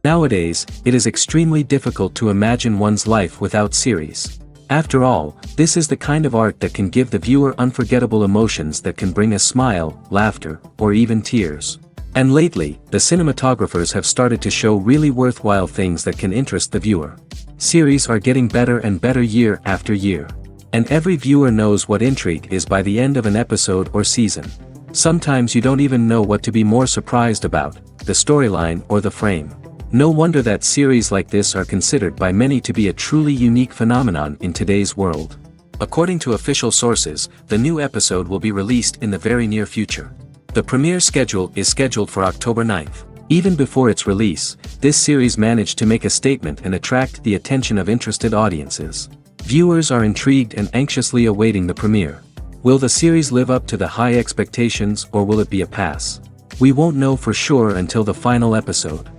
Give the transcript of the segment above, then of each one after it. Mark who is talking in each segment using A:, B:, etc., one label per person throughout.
A: Nowadays, it is extremely difficult to imagine one's life without series. After all, this is the kind of art that can give the viewer unforgettable emotions that can bring a smile, laughter, or even tears. And lately, the cinematographers have started to show really worthwhile things that can interest the viewer. Series are getting better and better year after year. And every viewer knows what intrigue is by the end of an episode or season. Sometimes you don't even know what to be more surprised about, the storyline or the frame. No wonder that series like this are considered by many to be a truly unique phenomenon in today's world. According to official sources, the new episode will be released in the very near future. The premiere schedule is scheduled for October 9th. Even before its release, this series managed to make a statement and attract the attention of interested audiences. Viewers are intrigued and anxiously awaiting the premiere. Will the series live up to the high expectations or will it be a pass? We won't know for sure until the final episode.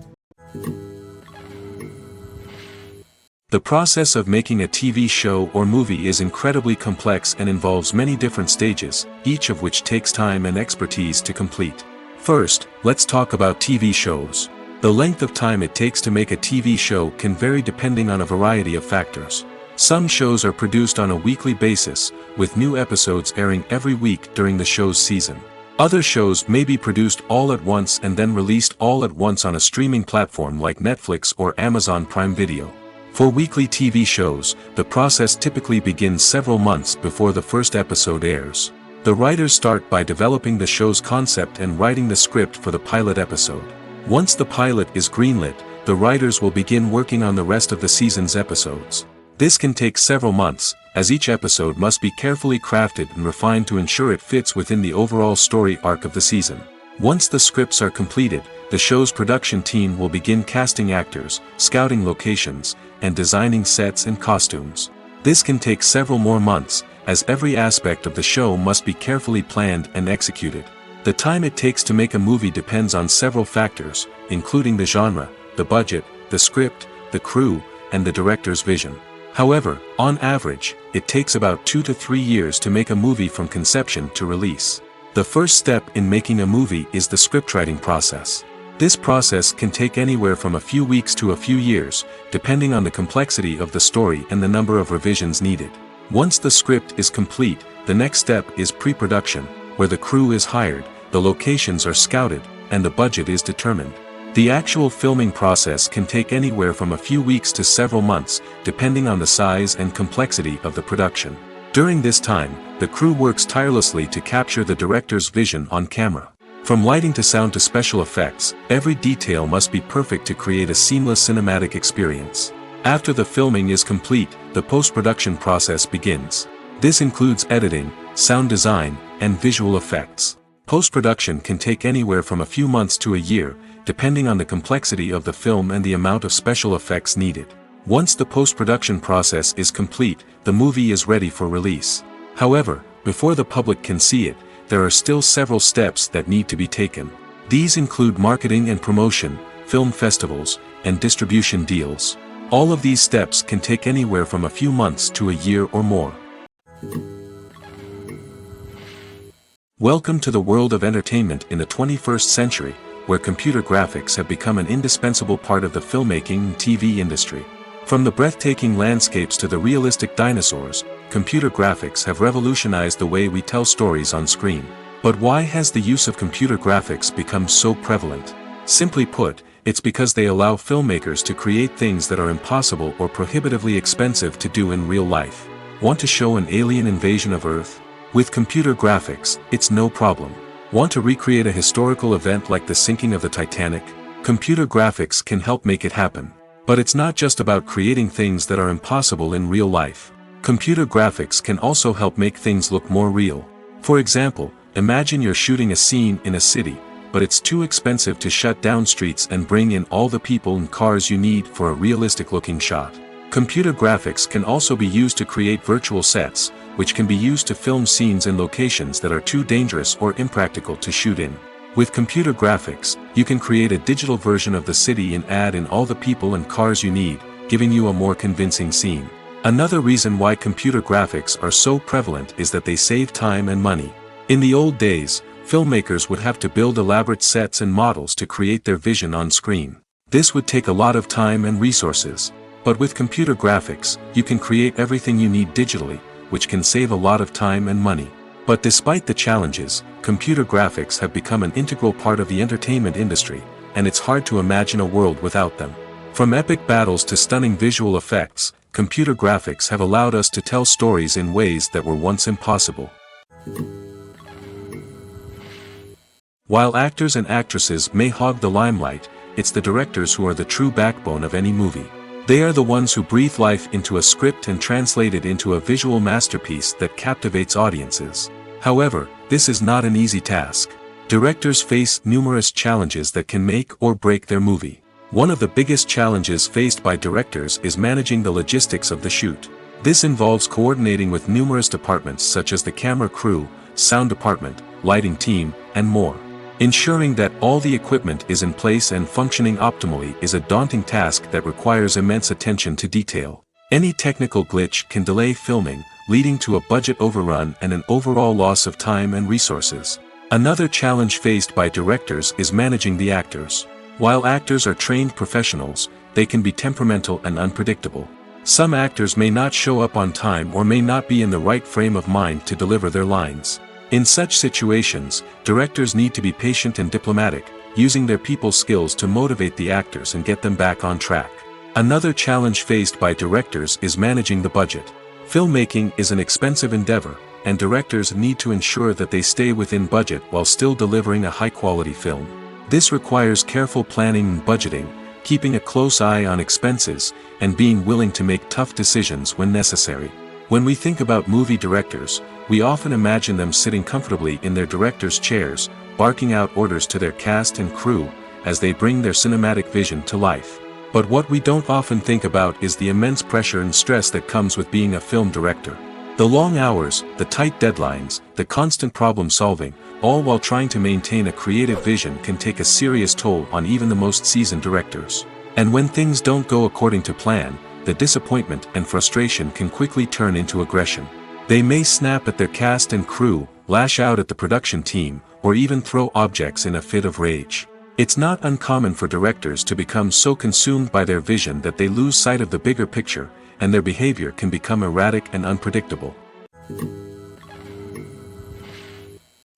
A: The process of making a TV show or movie is incredibly complex and involves many different stages, each of which takes time and expertise to complete. First, let's talk about TV shows. The length of time it takes to make a TV show can vary depending on a variety of factors. Some shows are produced on a weekly basis, with new episodes airing every week during the show's season. Other shows may be produced all at once and then released all at once on a streaming platform like Netflix or Amazon Prime Video. For weekly TV shows, the process typically begins several months before the first episode airs. The writers start by developing the show's concept and writing the script for the pilot episode. Once the pilot is greenlit, the writers will begin working on the rest of the season's episodes. This can take several months, as each episode must be carefully crafted and refined to ensure it fits within the overall story arc of the season. Once the scripts are completed, the show's production team will begin casting actors, scouting locations, and designing sets and costumes. This can take several more months, as every aspect of the show must be carefully planned and executed. The time it takes to make a movie depends on several factors, including the genre, the budget, the script, the crew, and the director's vision. However, on average, it takes about 2 to 3 years to make a movie from conception to release. The first step in making a movie is the scriptwriting process. This process can take anywhere from a few weeks to a few years, depending on the complexity of the story and the number of revisions needed. Once the script is complete, the next step is pre-production, where the crew is hired, the locations are scouted, and the budget is determined. The actual filming process can take anywhere from a few weeks to several months, depending on the size and complexity of the production. During this time, the crew works tirelessly to capture the director's vision on camera. From lighting to sound to special effects, every detail must be perfect to create a seamless cinematic experience. After the filming is complete, the post-production process begins. This includes editing, sound design, and visual effects. Post-production can take anywhere from a few months to a year, depending on the complexity of the film and the amount of special effects needed. Once the post-production process is complete, the movie is ready for release. However, before the public can see it, there are still several steps that need to be taken. These include marketing and promotion, film festivals, and distribution deals. All of these steps can take anywhere from a few months to a year or more. Welcome to the world of entertainment in the 21st century, where computer graphics have become an indispensable part of the filmmaking and TV industry. From the breathtaking landscapes to the realistic dinosaurs, computer graphics have revolutionized the way we tell stories on screen. But why has the use of computer graphics become so prevalent? Simply put, it's because they allow filmmakers to create things that are impossible or prohibitively expensive to do in real life. Want to show an alien invasion of Earth? With computer graphics, it's no problem. Want to recreate a historical event like the sinking of the Titanic? Computer graphics can help make it happen. But it's not just about creating things that are impossible in real life. Computer graphics can also help make things look more real. For example, imagine you're shooting a scene in a city, but it's too expensive to shut down streets and bring in all the people and cars you need for a realistic-looking shot. Computer graphics can also be used to create virtual sets, which can be used to film scenes in locations that are too dangerous or impractical to shoot in. With computer graphics, you can create a digital version of the city and add in all the people and cars you need, giving you a more convincing scene. Another reason why computer graphics are so prevalent is that they save time and money. In the old days, filmmakers would have to build elaborate sets and models to create their vision on screen. This would take a lot of time and resources. But with computer graphics, you can create everything you need digitally, which can save a lot of time and money. But despite the challenges, computer graphics have become an integral part of the entertainment industry, and it's hard to imagine a world without them. From epic battles to stunning visual effects, computer graphics have allowed us to tell stories in ways that were once impossible. While actors and actresses may hog the limelight, it's the directors who are the true backbone of any movie. They are the ones who breathe life into a script and translate it into a visual masterpiece that captivates audiences. However, this is not an easy task. Directors face numerous challenges that can make or break their movie. One of the biggest challenges faced by directors is managing the logistics of the shoot. This involves coordinating with numerous departments such as the camera crew, sound department, lighting team, and more. Ensuring that all the equipment is in place and functioning optimally is a daunting task that requires immense attention to detail. Any technical glitch can delay filming, leading to a budget overrun and an overall loss of time and resources. Another challenge faced by directors is managing the actors. While actors are trained professionals, they can be temperamental and unpredictable. Some actors may not show up on time or may not be in the right frame of mind to deliver their lines. In such situations, directors need to be patient and diplomatic, using their people skills to motivate the actors and get them back on track. Another challenge faced by directors is managing the budget. Filmmaking is an expensive endeavor, and directors need to ensure that they stay within budget while still delivering a high-quality film. This requires careful planning and budgeting, keeping a close eye on expenses, and being willing to make tough decisions when necessary. When we think about movie directors, we often imagine them sitting comfortably in their director's chairs, barking out orders to their cast and crew, as they bring their cinematic vision to life. But what we don't often think about is the immense pressure and stress that comes with being a film director. The long hours, the tight deadlines, the constant problem solving, all while trying to maintain a creative vision can take a serious toll on even the most seasoned directors. And when things don't go according to plan, the disappointment and frustration can quickly turn into aggression. They may snap at their cast and crew, lash out at the production team, or even throw objects in a fit of rage. It's not uncommon for directors to become so consumed by their vision that they lose sight of the bigger picture, and their behavior can become erratic and unpredictable.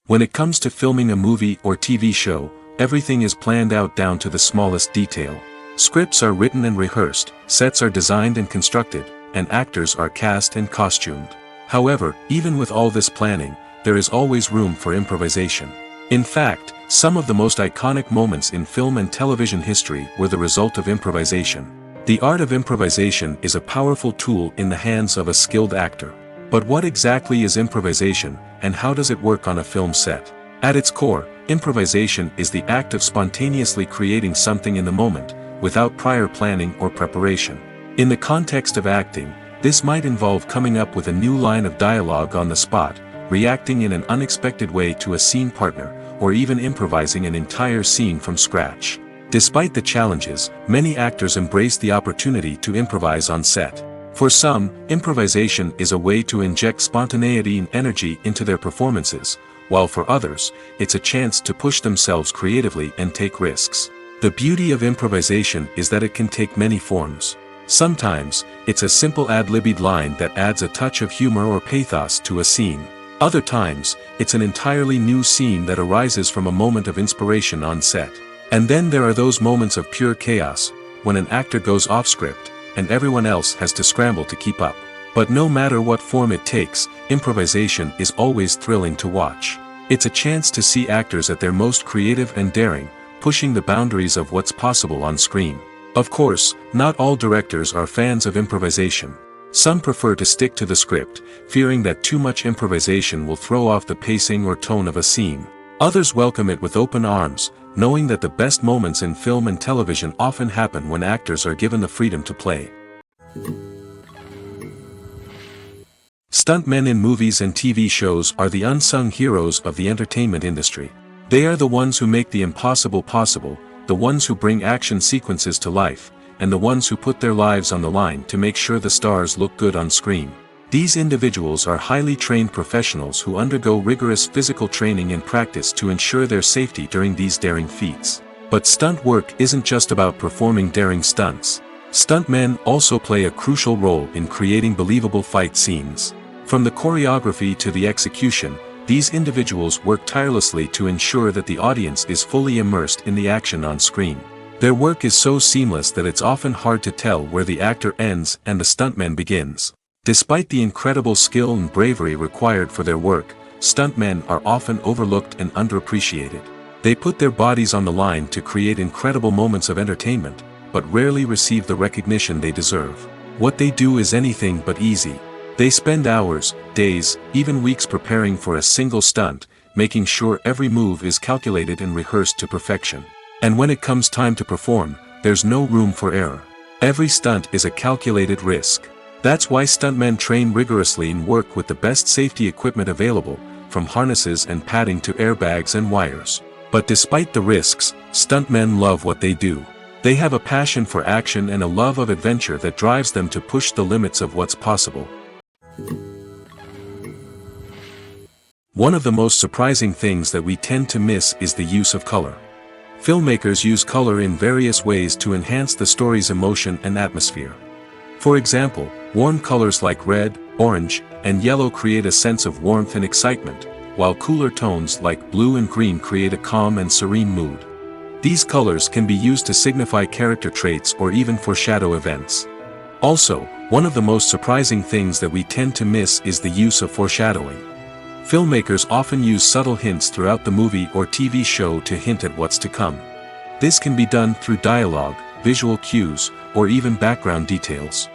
A: When it comes to filming a movie or TV show, everything is planned out down to the smallest detail. Scripts are written and rehearsed, sets are designed and constructed, and actors are cast and costumed. However, even with all this planning, there is always room for improvisation. In fact, some of the most iconic moments in film and television history were the result of improvisation. The art of improvisation is a powerful tool in the hands of a skilled actor. But what exactly is improvisation, and how does it work on a film set? At its core, improvisation is the act of spontaneously creating something in the moment, without prior planning or preparation. In the context of acting, this might involve coming up with a new line of dialogue on the spot, reacting in an unexpected way to a scene partner, or even improvising an entire scene from scratch. Despite the challenges, many actors embrace the opportunity to improvise on set. For some, improvisation is a way to inject spontaneity and energy into their performances, while for others, it's a chance to push themselves creatively and take risks. The beauty of improvisation is that it can take many forms. Sometimes, it's a simple ad-libbed line that adds a touch of humor or pathos to a scene. Other times, it's an entirely new scene that arises from a moment of inspiration on set. And then there are those moments of pure chaos, when an actor goes off script, and everyone else has to scramble to keep up. But no matter what form it takes, improvisation is always thrilling to watch. It's a chance to see actors at their most creative and daring, pushing the boundaries of what's possible on screen. Of course, not all directors are fans of improvisation. Some prefer to stick to the script, fearing that too much improvisation will throw off the pacing or tone of a scene. Others welcome it with open arms, knowing that the best moments in film and television often happen when actors are given the freedom to play. Stuntmen in movies and TV shows are the unsung heroes of the entertainment industry. They are the ones who make the impossible possible, the ones who bring action sequences to life, and the ones who put their lives on the line to make sure the stars look good on screen. These individuals are highly trained professionals who undergo rigorous physical training and practice to ensure their safety during these daring feats. But stunt work isn't just about performing daring stunts. Stuntmen also play a crucial role in creating believable fight scenes. From the choreography to the execution, these individuals work tirelessly to ensure that the audience is fully immersed in the action on screen. Their work is so seamless that it's often hard to tell where the actor ends and the stuntman begins. Despite the incredible skill and bravery required for their work, stuntmen are often overlooked and underappreciated. They put their bodies on the line to create incredible moments of entertainment, but rarely receive the recognition they deserve. What they do is anything but easy. They spend hours, days, even weeks preparing for a single stunt, making sure every move is calculated and rehearsed to perfection. And when it comes time to perform, there's no room for error. Every stunt is a calculated risk. That's why stuntmen train rigorously and work with the best safety equipment available, from harnesses and padding to airbags and wires. But despite the risks, stuntmen love what they do. They have a passion for action and a love of adventure that drives them to push the limits of what's possible. One of the most surprising things that we tend to miss is the use of color. Filmmakers use color in various ways to enhance the story's emotion and atmosphere. For example, warm colors like red, orange, and yellow create a sense of warmth and excitement, while cooler tones like blue and green create a calm and serene mood. These colors can be used to signify character traits or even foreshadow events. Also, one of the most surprising things that we tend to miss is the use of foreshadowing. Filmmakers often use subtle hints throughout the movie or TV show to hint at what's to come. This can be done through dialogue, visual cues, or even background details.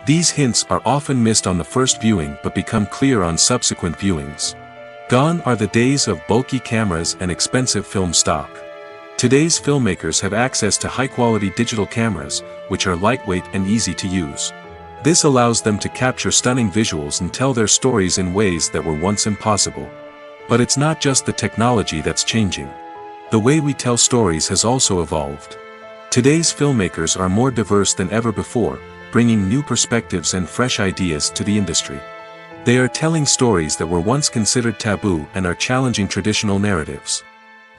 A: These hints are often missed on the first viewing but become clear on subsequent viewings. Gone are the days of bulky cameras and expensive film stock. Today's filmmakers have access to high-quality digital cameras, which are lightweight and easy to use. This allows them to capture stunning visuals and tell their stories in ways that were once impossible. But it's not just the technology that's changing. The way we tell stories has also evolved. Today's filmmakers are more diverse than ever before, bringing new perspectives and fresh ideas to the industry. They are telling stories that were once considered taboo and are challenging traditional narratives.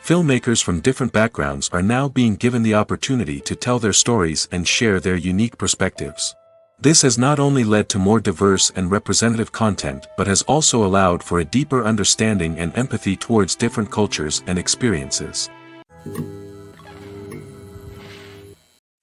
A: Filmmakers from different backgrounds are now being given the opportunity to tell their stories and share their unique perspectives. This has not only led to more diverse and representative content but has also allowed for a deeper understanding and empathy towards different cultures and experiences.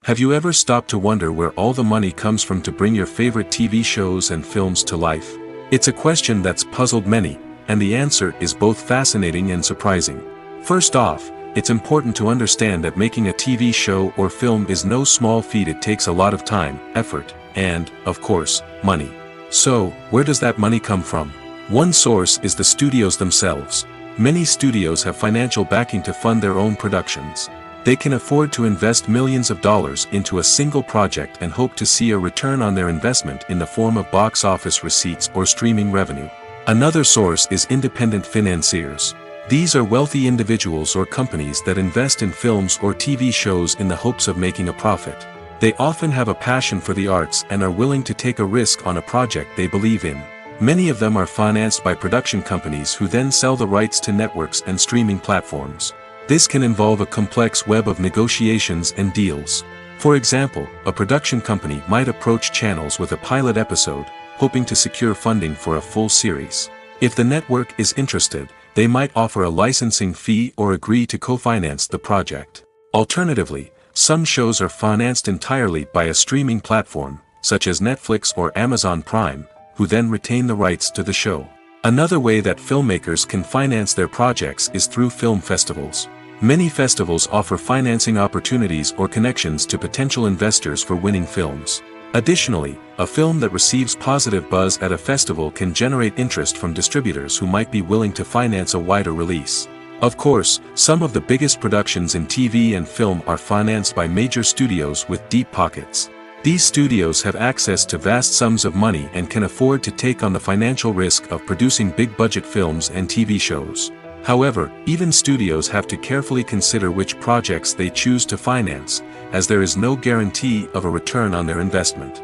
A: Have you ever stopped to wonder where all the money comes from to bring your favorite TV shows and films to life? It's a question that's puzzled many, and the answer is both fascinating and surprising. First off, it's important to understand that making a TV show or film is no small feat. It takes a lot of time, effort, and, of course, money. So, where does that money come from? One source is the studios themselves. Many studios have financial backing to fund their own productions. They can afford to invest millions of dollars into a single project and hope to see a return on their investment in the form of box office receipts or streaming revenue. Another source is independent financiers. These are wealthy individuals or companies that invest in films or TV shows in the hopes of making a profit. They often have a passion for the arts and are willing to take a risk on a project they believe in. Many of them are financed by production companies who then sell the rights to networks and streaming platforms. This can involve a complex web of negotiations and deals. For example, a production company might approach channels with a pilot episode, hoping to secure funding for a full series. If the network is interested, they might offer a licensing fee or agree to co-finance the project. Alternatively, some shows are financed entirely by a streaming platform, such as Netflix or Amazon Prime, who then retain the rights to the show. Another way that filmmakers can finance their projects is through film festivals. Many festivals offer financing opportunities or connections to potential investors for winning films. Additionally, a film that receives positive buzz at a festival can generate interest from distributors who might be willing to finance a wider release. Of course, some of the biggest productions in TV and film are financed by major studios with deep pockets. These studios have access to vast sums of money and can afford to take on the financial risk of producing big-budget films and TV shows. However, even studios have to carefully consider which projects they choose to finance, as there is no guarantee of a return on their investment.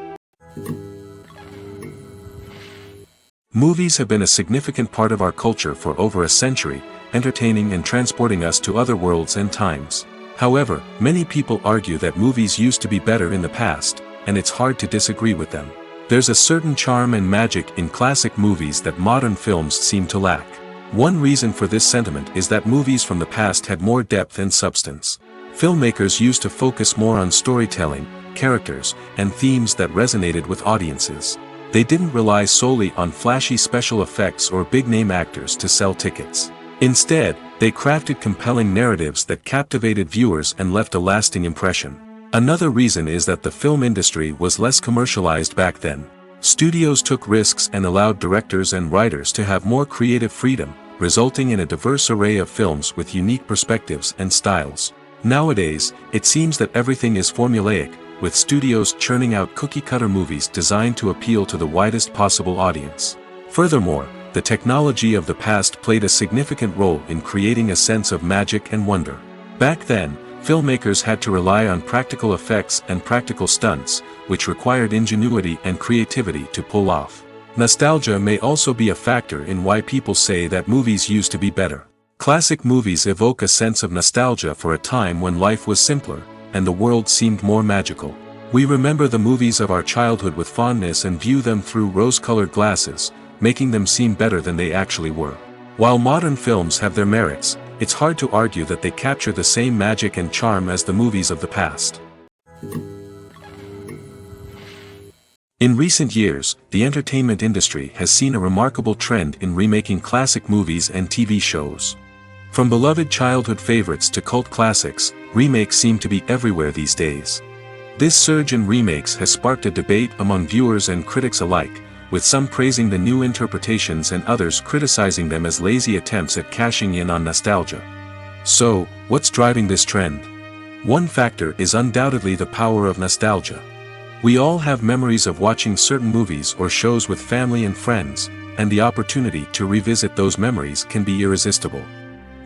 A: Movies have been a significant part of our culture for over a century, entertaining and transporting us to other worlds and times. However, many people argue that movies used to be better in the past, and it's hard to disagree with them. There's a certain charm and magic in classic movies that modern films seem to lack. One reason for this sentiment is that movies from the past had more depth and substance. Filmmakers used to focus more on storytelling, characters, and themes that resonated with audiences. They didn't rely solely on flashy special effects or big-name actors to sell tickets. Instead, they crafted compelling narratives that captivated viewers and left a lasting impression. Another reason is that the film industry was less commercialized back then. Studios took risks and allowed directors and writers to have more creative freedom, resulting in a diverse array of films with unique perspectives and styles. Nowadays, it seems that everything is formulaic, with studios churning out cookie-cutter movies designed to appeal to the widest possible audience. Furthermore, the technology of the past played a significant role in creating a sense of magic and wonder. Back then, filmmakers had to rely on practical effects and practical stunts, which required ingenuity and creativity to pull off. Nostalgia may also be a factor in why people say that movies used to be better. Classic movies evoke a sense of nostalgia for a time when life was simpler, and the world seemed more magical. We remember the movies of our childhood with fondness and view them through rose-colored glasses, making them seem better than they actually were. While modern films have their merits, it's hard to argue that they capture the same magic and charm as the movies of the past. In recent years, the entertainment industry has seen a remarkable trend in remaking classic movies and TV shows. From beloved childhood favorites to cult classics, remakes seem to be everywhere these days. This surge in remakes has sparked a debate among viewers and critics alike, with some praising the new interpretations and others criticizing them as lazy attempts at cashing in on nostalgia. So, what's driving this trend? One factor is undoubtedly the power of nostalgia. We all have memories of watching certain movies or shows with family and friends, and the opportunity to revisit those memories can be irresistible.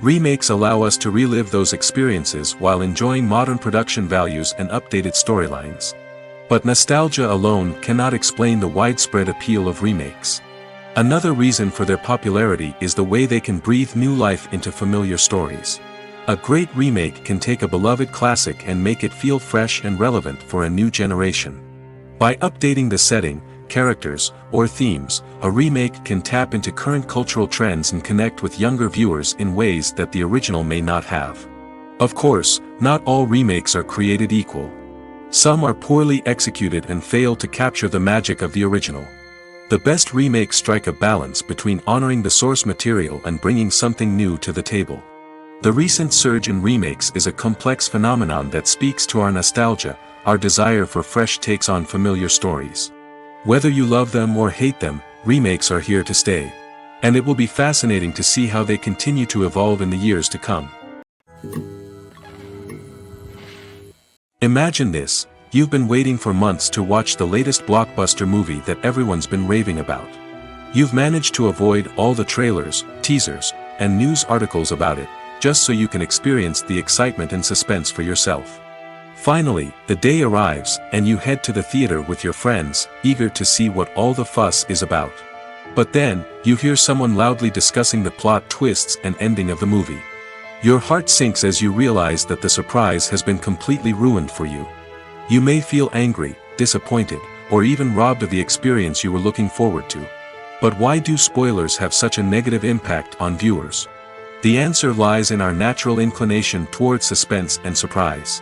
A: Remakes allow us to relive those experiences while enjoying modern production values and updated storylines. But nostalgia alone cannot explain the widespread appeal of remakes. Another reason for their popularity is the way they can breathe new life into familiar stories. A great remake can take a beloved classic and make it feel fresh and relevant for a new generation. By updating the setting, characters, or themes, a remake can tap into current cultural trends and connect with younger viewers in ways that the original may not have. Of course, not all remakes are created equal. Some are poorly executed and fail to capture the magic of the original. The best remakes strike a balance between honoring the source material and bringing something new to the table. The recent surge in remakes is a complex phenomenon that speaks to our nostalgia, our desire for fresh takes on familiar stories. Whether you love them or hate them, remakes are here to stay. And it will be fascinating to see how they continue to evolve in the years to come. Imagine this, you've been waiting for months to watch the latest blockbuster movie that everyone's been raving about. You've managed to avoid all the trailers, teasers, and news articles about it, just so you can experience the excitement and suspense for yourself. Finally, the day arrives, and you head to the theater with your friends, eager to see what all the fuss is about. But then, you hear someone loudly discussing the plot twists and ending of the movie. Your heart sinks as you realize that the surprise has been completely ruined for you. You may feel angry, disappointed, or even robbed of the experience you were looking forward to. But why do spoilers have such a negative impact on viewers? The answer lies in our natural inclination towards suspense and surprise.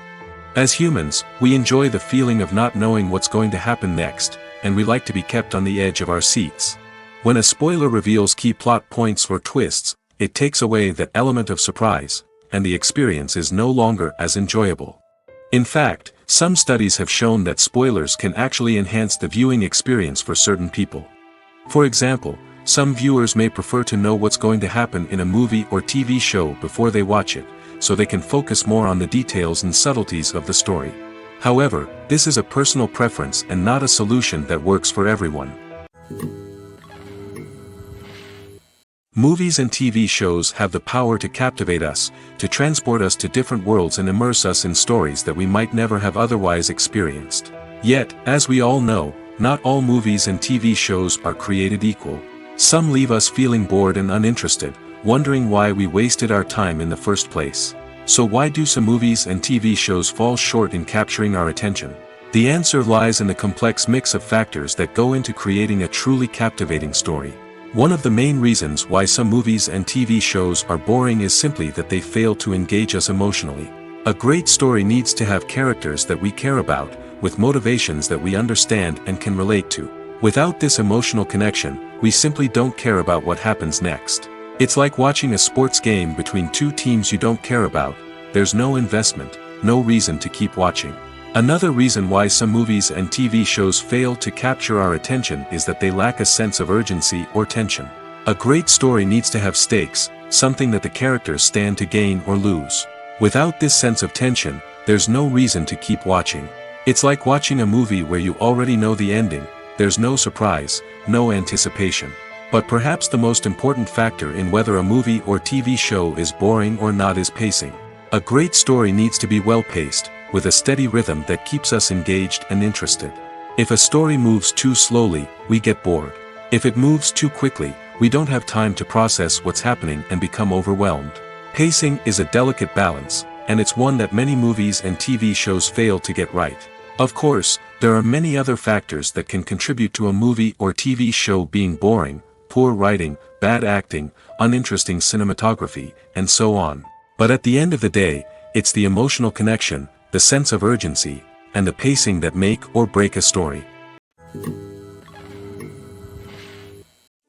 A: As humans, we enjoy the feeling of not knowing what's going to happen next, and we like to be kept on the edge of our seats. When a spoiler reveals key plot points or twists, it takes away that element of surprise, and the experience is no longer as enjoyable. In fact, some studies have shown that spoilers can actually enhance the viewing experience for certain people. For example, some viewers may prefer to know what's going to happen in a movie or TV show before they watch it, so they can focus more on the details and subtleties of the story. However, this is a personal preference and not a solution that works for everyone. Movies and TV shows have the power to captivate us, to transport us to different worlds and immerse us in stories that we might never have otherwise experienced. Yet, as we all know, not all movies and TV shows are created equal. Some leave us feeling bored and uninterested, wondering why we wasted our time in the first place. So why do some movies and TV shows fall short in capturing our attention? The answer lies in the complex mix of factors that go into creating a truly captivating story. One of the main reasons why some movies and TV shows are boring is simply that they fail to engage us emotionally. A great story needs to have characters that we care about, with motivations that we understand and can relate to. Without this emotional connection, we simply don't care about what happens next. It's like watching a sports game between two teams you don't care about. There's no investment, no reason to keep watching. Another reason why some movies and TV shows fail to capture our attention is that they lack a sense of urgency or tension. A great story needs to have stakes, something that the characters stand to gain or lose. Without this sense of tension, there's no reason to keep watching. It's like watching a movie where you already know the ending. There's no surprise, no anticipation. But perhaps the most important factor in whether a movie or TV show is boring or not is pacing. A great story needs to be well-paced, with a steady rhythm that keeps us engaged and interested. If a story moves too slowly, we get bored. If it moves too quickly, we don't have time to process what's happening and become overwhelmed. Pacing is a delicate balance, and it's one that many movies and TV shows fail to get right. Of course, there are many other factors that can contribute to a movie or TV show being boring: poor writing, bad acting, uninteresting cinematography, and so on. But at the end of the day, it's the emotional connection, the sense of urgency, and the pacing that make or break a story.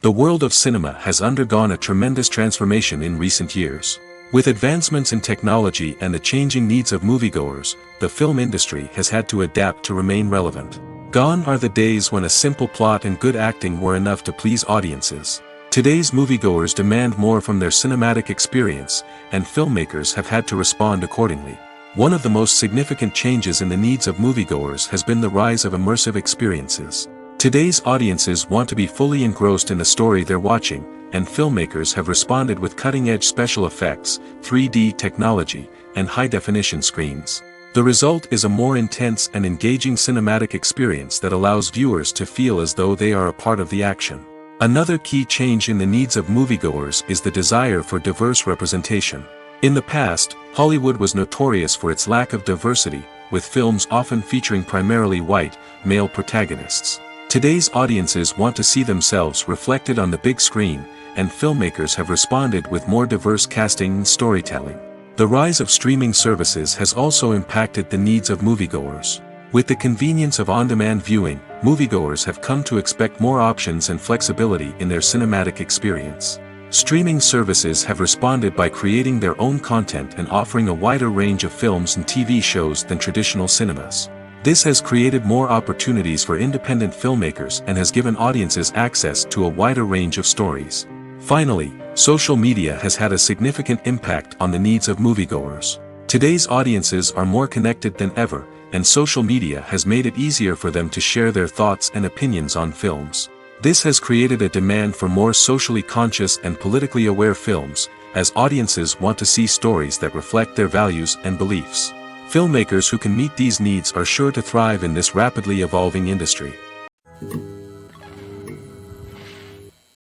A: The world of cinema has undergone a tremendous transformation in recent years. With advancements in technology and the changing needs of moviegoers, the film industry has had to adapt to remain relevant. Gone are the days when a simple plot and good acting were enough to please audiences. Today's moviegoers demand more from their cinematic experience, and filmmakers have had to respond accordingly. One of the most significant changes in the needs of moviegoers has been the rise of immersive experiences. Today's audiences want to be fully engrossed in the story they're watching, and filmmakers have responded with cutting-edge special effects, 3D technology, and high-definition screens. The result is a more intense and engaging cinematic experience that allows viewers to feel as though they are a part of the action. Another key change in the needs of moviegoers is the desire for diverse representation. In the past, Hollywood was notorious for its lack of diversity, with films often featuring primarily white, male protagonists. Today's audiences want to see themselves reflected on the big screen, and filmmakers have responded with more diverse casting and storytelling. The rise of streaming services has also impacted the needs of moviegoers. With the convenience of on-demand viewing, moviegoers have come to expect more options and flexibility in their cinematic experience. Streaming services have responded by creating their own content and offering a wider range of films and TV shows than traditional cinemas. This has created more opportunities for independent filmmakers and has given audiences access to a wider range of stories. Finally, social media has had a significant impact on the needs of moviegoers. Today's audiences are more connected than ever, and social media has made it easier for them to share their thoughts and opinions on films. This has created a demand for more socially conscious and politically aware films, as audiences want to see stories that reflect their values and beliefs. Filmmakers who can meet these needs are sure to thrive in this rapidly evolving industry.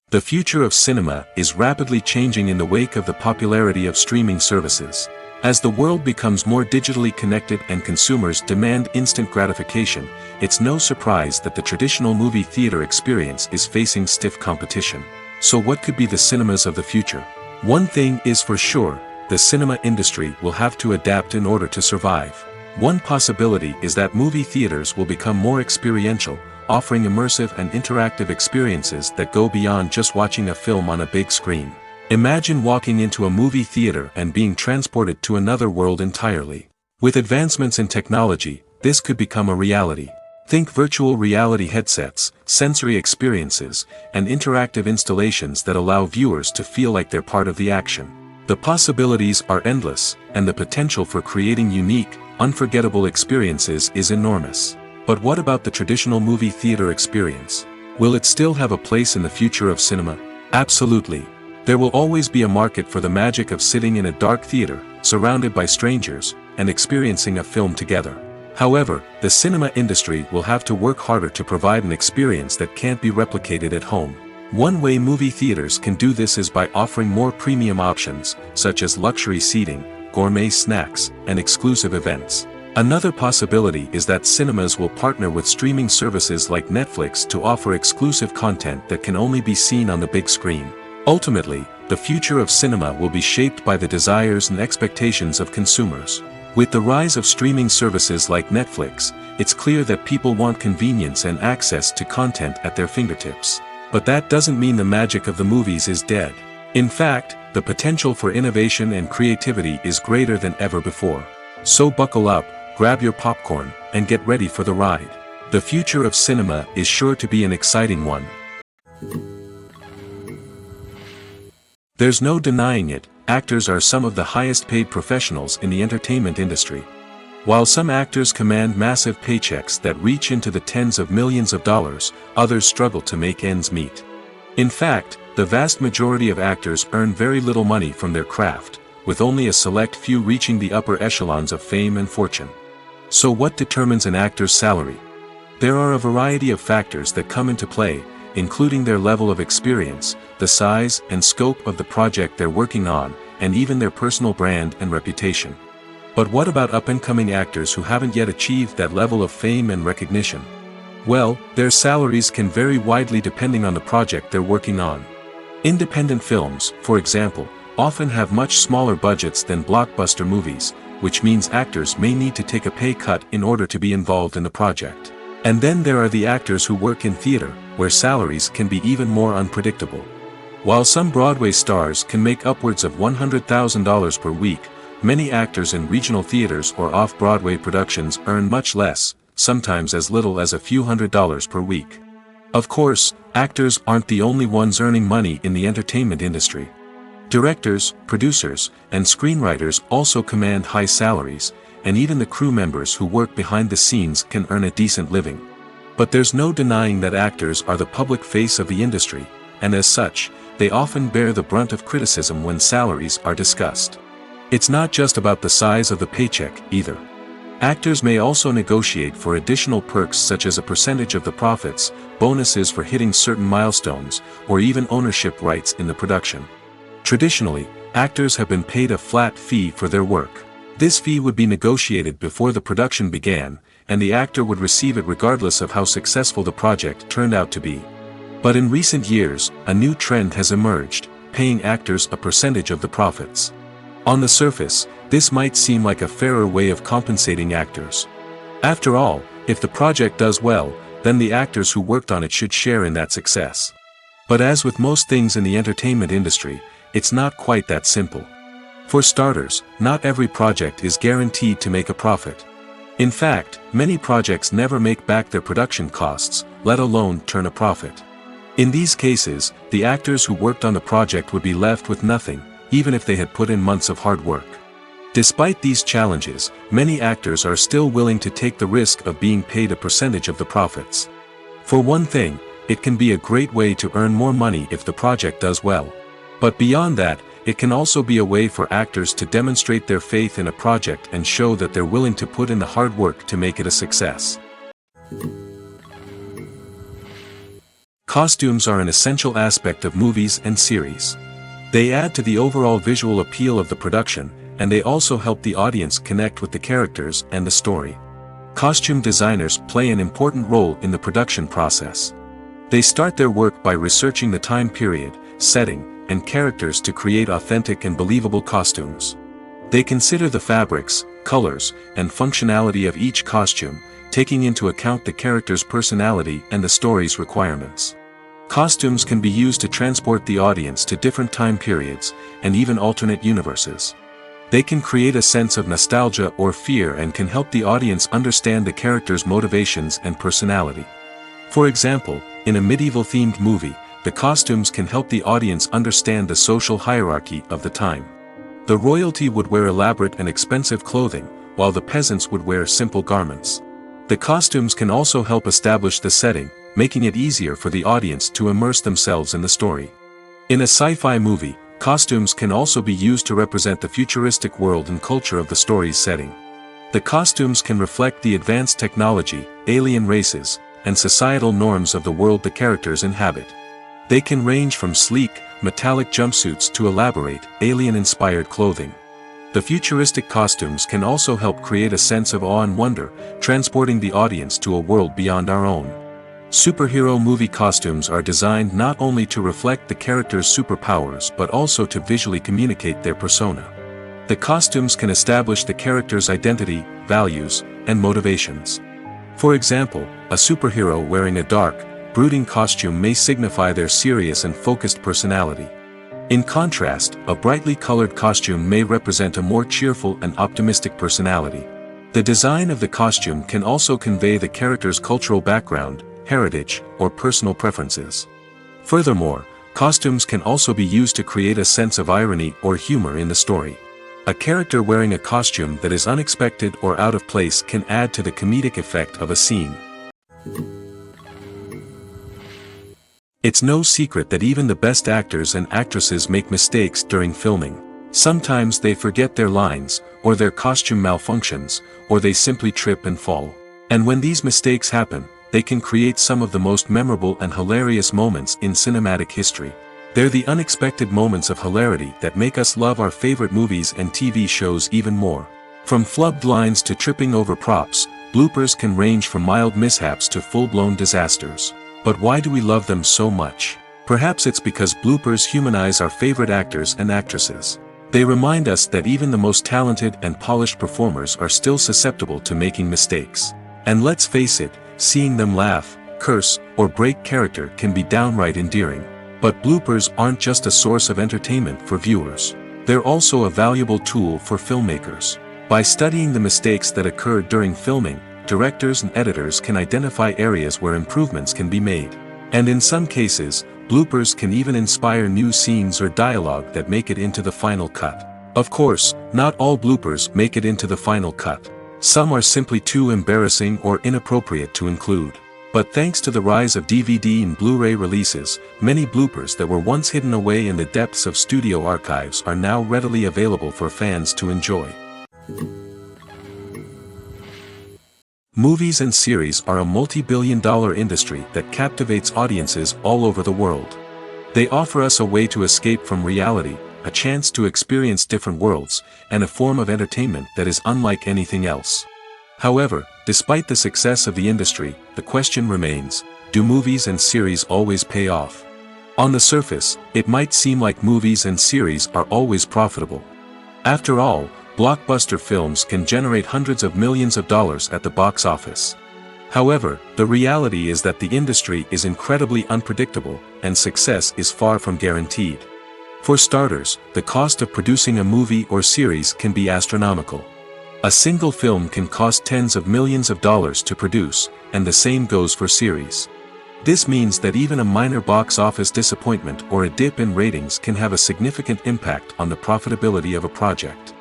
A: The future of cinema is rapidly changing in the wake of the popularity of streaming services. As the world becomes more digitally connected and consumers demand instant gratification, it's no surprise that the traditional movie theater experience is facing stiff competition. So what could be the cinemas of the future? One thing is for sure, the cinema industry will have to adapt in order to survive. One possibility is that movie theaters will become more experiential, offering immersive and interactive experiences that go beyond just watching a film on a big screen. Imagine walking into a movie theater and being transported to another world entirely. With advancements in technology, this could become a reality. Think virtual reality headsets, sensory experiences, and interactive installations that allow viewers to feel like they're part of the action. The possibilities are endless, and the potential for creating unique, unforgettable experiences is enormous. But what about the traditional movie theater experience? Will it still have a place in the future of cinema? Absolutely. There will always be a market for the magic of sitting in a dark theater, surrounded by strangers, and experiencing a film together. However, the cinema industry will have to work harder to provide an experience that can't be replicated at home. One way movie theaters can do this is by offering more premium options, such as luxury seating, gourmet snacks, and exclusive events. Another possibility is that cinemas will partner with streaming services like Netflix to offer exclusive content that can only be seen on the big screen. Ultimately, the future of cinema will be shaped by the desires and expectations of consumers. With the rise of streaming services like Netflix, it's clear that people want convenience and access to content at their fingertips. But that doesn't mean the magic of the movies is dead. In fact, the potential for innovation and creativity is greater than ever before. So buckle up, grab your popcorn, and get ready for the ride. The future of cinema is sure to be an exciting one. There's no denying it, actors are some of the highest paid professionals in the entertainment industry. While some actors command massive paychecks that reach into the tens of millions of dollars, others struggle to make ends meet. In fact, the vast majority of actors earn very little money from their craft, with only a select few reaching the upper echelons of fame and fortune. So what determines an actor's salary? There are a variety of factors that come into play, including their level of experience, the size and scope of the project they're working on, and even their personal brand and reputation. But what about up-and-coming actors who haven't yet achieved that level of fame and recognition? Well, their salaries can vary widely depending on the project they're working on. Independent films, for example, often have much smaller budgets than blockbuster movies, which means actors may need to take a pay cut in order to be involved in the project. And then there are the actors who work in theater, where salaries can be even more unpredictable. While some Broadway stars can make upwards of $100,000 per week, many actors in regional theaters or off-Broadway productions earn much less, sometimes as little as a few $100s per week. Of course, actors aren't the only ones earning money in the entertainment industry. Directors, producers, and screenwriters also command high salaries, and even the crew members who work behind the scenes can earn a decent living. But there's no denying that actors are the public face of the industry, and as such, they often bear the brunt of criticism when salaries are discussed. It's not just about the size of the paycheck, either. Actors may also negotiate for additional perks such as a percentage of the profits, bonuses for hitting certain milestones, or even ownership rights in the production. Traditionally, actors have been paid a flat fee for their work. This fee would be negotiated before the production began, and the actor would receive it regardless of how successful the project turned out to be. But in recent years, a new trend has emerged, paying actors a percentage of the profits. On the surface, this might seem like a fairer way of compensating actors. After all, if the project does well, then the actors who worked on it should share in that success. But as with most things in the entertainment industry, it's not quite that simple. For starters, not every project is guaranteed to make a profit. In fact, many projects never make back their production costs, let alone turn a profit. In these cases, the actors who worked on the project would be left with nothing, even if they had put in months of hard work. Despite these challenges, many actors are still willing to take the risk of being paid a percentage of the profits. For one thing, it can be a great way to earn more money if the project does well. But beyond that, it can also be a way for actors to demonstrate their faith in a project and show that they're willing to put in the hard work to make it a success. Costumes are an essential aspect of movies and series. They add to the overall visual appeal of the production, and they also help the audience connect with the characters and the story. Costume designers play an important role in the production process. They start their work by researching the time period, setting, and characters to create authentic and believable costumes. They consider the fabrics, colors, and functionality of each costume, taking into account the character's personality and the story's requirements. Costumes can be used to transport the audience to different time periods, and even alternate universes. They can create a sense of nostalgia or fear and can help the audience understand the character's motivations and personality. For example, in a medieval-themed movie, the costumes can help the audience understand the social hierarchy of the time. The royalty would wear elaborate and expensive clothing, while the peasants would wear simple garments. The costumes can also help establish the setting, making it easier for the audience to immerse themselves in the story. In a sci-fi movie, costumes can also be used to represent the futuristic world and culture of the story's setting. The costumes can reflect the advanced technology, alien races, and societal norms of the world the characters inhabit. They can range from sleek, metallic jumpsuits to elaborate, alien-inspired clothing. The futuristic costumes can also help create a sense of awe and wonder, transporting the audience to a world beyond our own. Superhero movie costumes are designed not only to reflect the character's superpowers but also to visually communicate their persona. The costumes can establish the character's identity, values, and motivations. For example, a superhero wearing a dark, brooding costume may signify their serious and focused personality. In contrast, a brightly colored costume may represent a more cheerful and optimistic personality. The design of the costume can also convey the character's cultural background, heritage, or personal preferences. Furthermore, costumes can also be used to create a sense of irony or humor in the story. A character wearing a costume that is unexpected or out of place can add to the comedic effect of a scene. It's no secret that even the best actors and actresses make mistakes during filming. Sometimes they forget their lines, or their costume malfunctions, or they simply trip and fall. And when these mistakes happen, they can create some of the most memorable and hilarious moments in cinematic history. They're the unexpected moments of hilarity that make us love our favorite movies and TV shows even more. From flubbed lines to tripping over props, bloopers can range from mild mishaps to full-blown disasters. But why do we love them so much? Perhaps it's because bloopers humanize our favorite actors and actresses. They remind us that even the most talented and polished performers are still susceptible to making mistakes. And let's face it, seeing them laugh, curse, or break character can be downright endearing. But bloopers aren't just a source of entertainment for viewers. They're also a valuable tool for filmmakers. By studying the mistakes that occurred during filming, directors and editors can identify areas where improvements can be made. And in some cases, bloopers can even inspire new scenes or dialogue that make it into the final cut. Of course, not all bloopers make it into the final cut. Some are simply too embarrassing or inappropriate to include. But thanks to the rise of DVD and Blu-ray releases, many bloopers that were once hidden away in the depths of studio archives are now readily available for fans to enjoy. Movies and series are a multi-billion-dollar industry that captivates audiences all over the world. They offer us a way to escape from reality, a chance to experience different worlds, and a form of entertainment that is unlike anything else. However, despite the success of the industry, the question remains, do movies and series always pay off? On the surface, it might seem like movies and series are always profitable. After all, blockbuster films can generate hundreds of millions of dollars at the box office. However, the reality is that the industry is incredibly unpredictable, and success is far from guaranteed. For starters, the cost of producing a movie or series can be astronomical. A single film can cost tens of millions of dollars to produce, and the same goes for series. This means that even a minor box office disappointment or a dip in ratings can have a significant impact on the profitability of a project.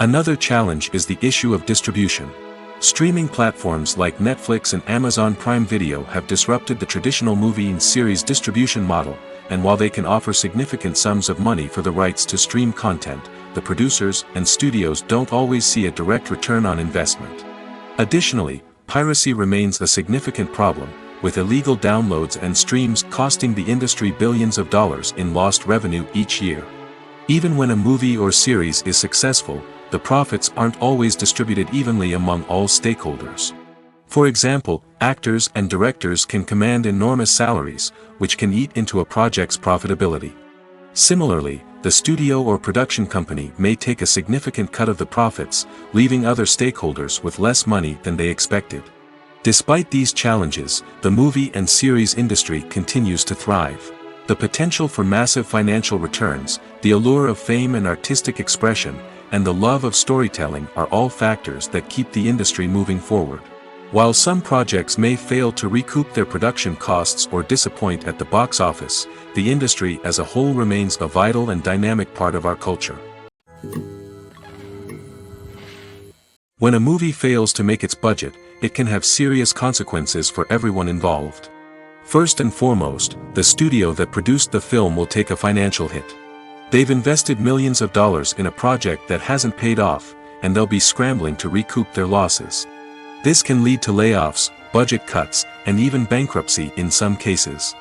A: Another challenge is the issue of distribution. Streaming platforms like Netflix and Amazon Prime Video have disrupted the traditional movie and series distribution model, and while they can offer significant sums of money for the rights to stream content, the producers and studios don't always see a direct return on investment. Additionally, piracy remains a significant problem, with illegal downloads and streams costing the industry billions of dollars in lost revenue each year. Even when a movie or series is successful, the profits aren't always distributed evenly among all stakeholders. For example, actors and directors can command enormous salaries, which can eat into a project's profitability. Similarly, the studio or production company may take a significant cut of the profits, leaving other stakeholders with less money than they expected. Despite these challenges, the movie and series industry continues to thrive. The potential for massive financial returns, the allure of fame and artistic expression, and the love of storytelling are all factors that keep the industry moving forward. While some projects may fail to recoup their production costs or disappoint at the box office, the industry as a whole remains a vital and dynamic part of our culture. When a movie fails to make its budget, it can have serious consequences for everyone involved. First and foremost, the studio that produced the film will take a financial hit. They've invested millions of dollars in a project that hasn't paid off, and they'll be scrambling to recoup their losses. This can lead to layoffs, budget cuts, and even bankruptcy in some cases.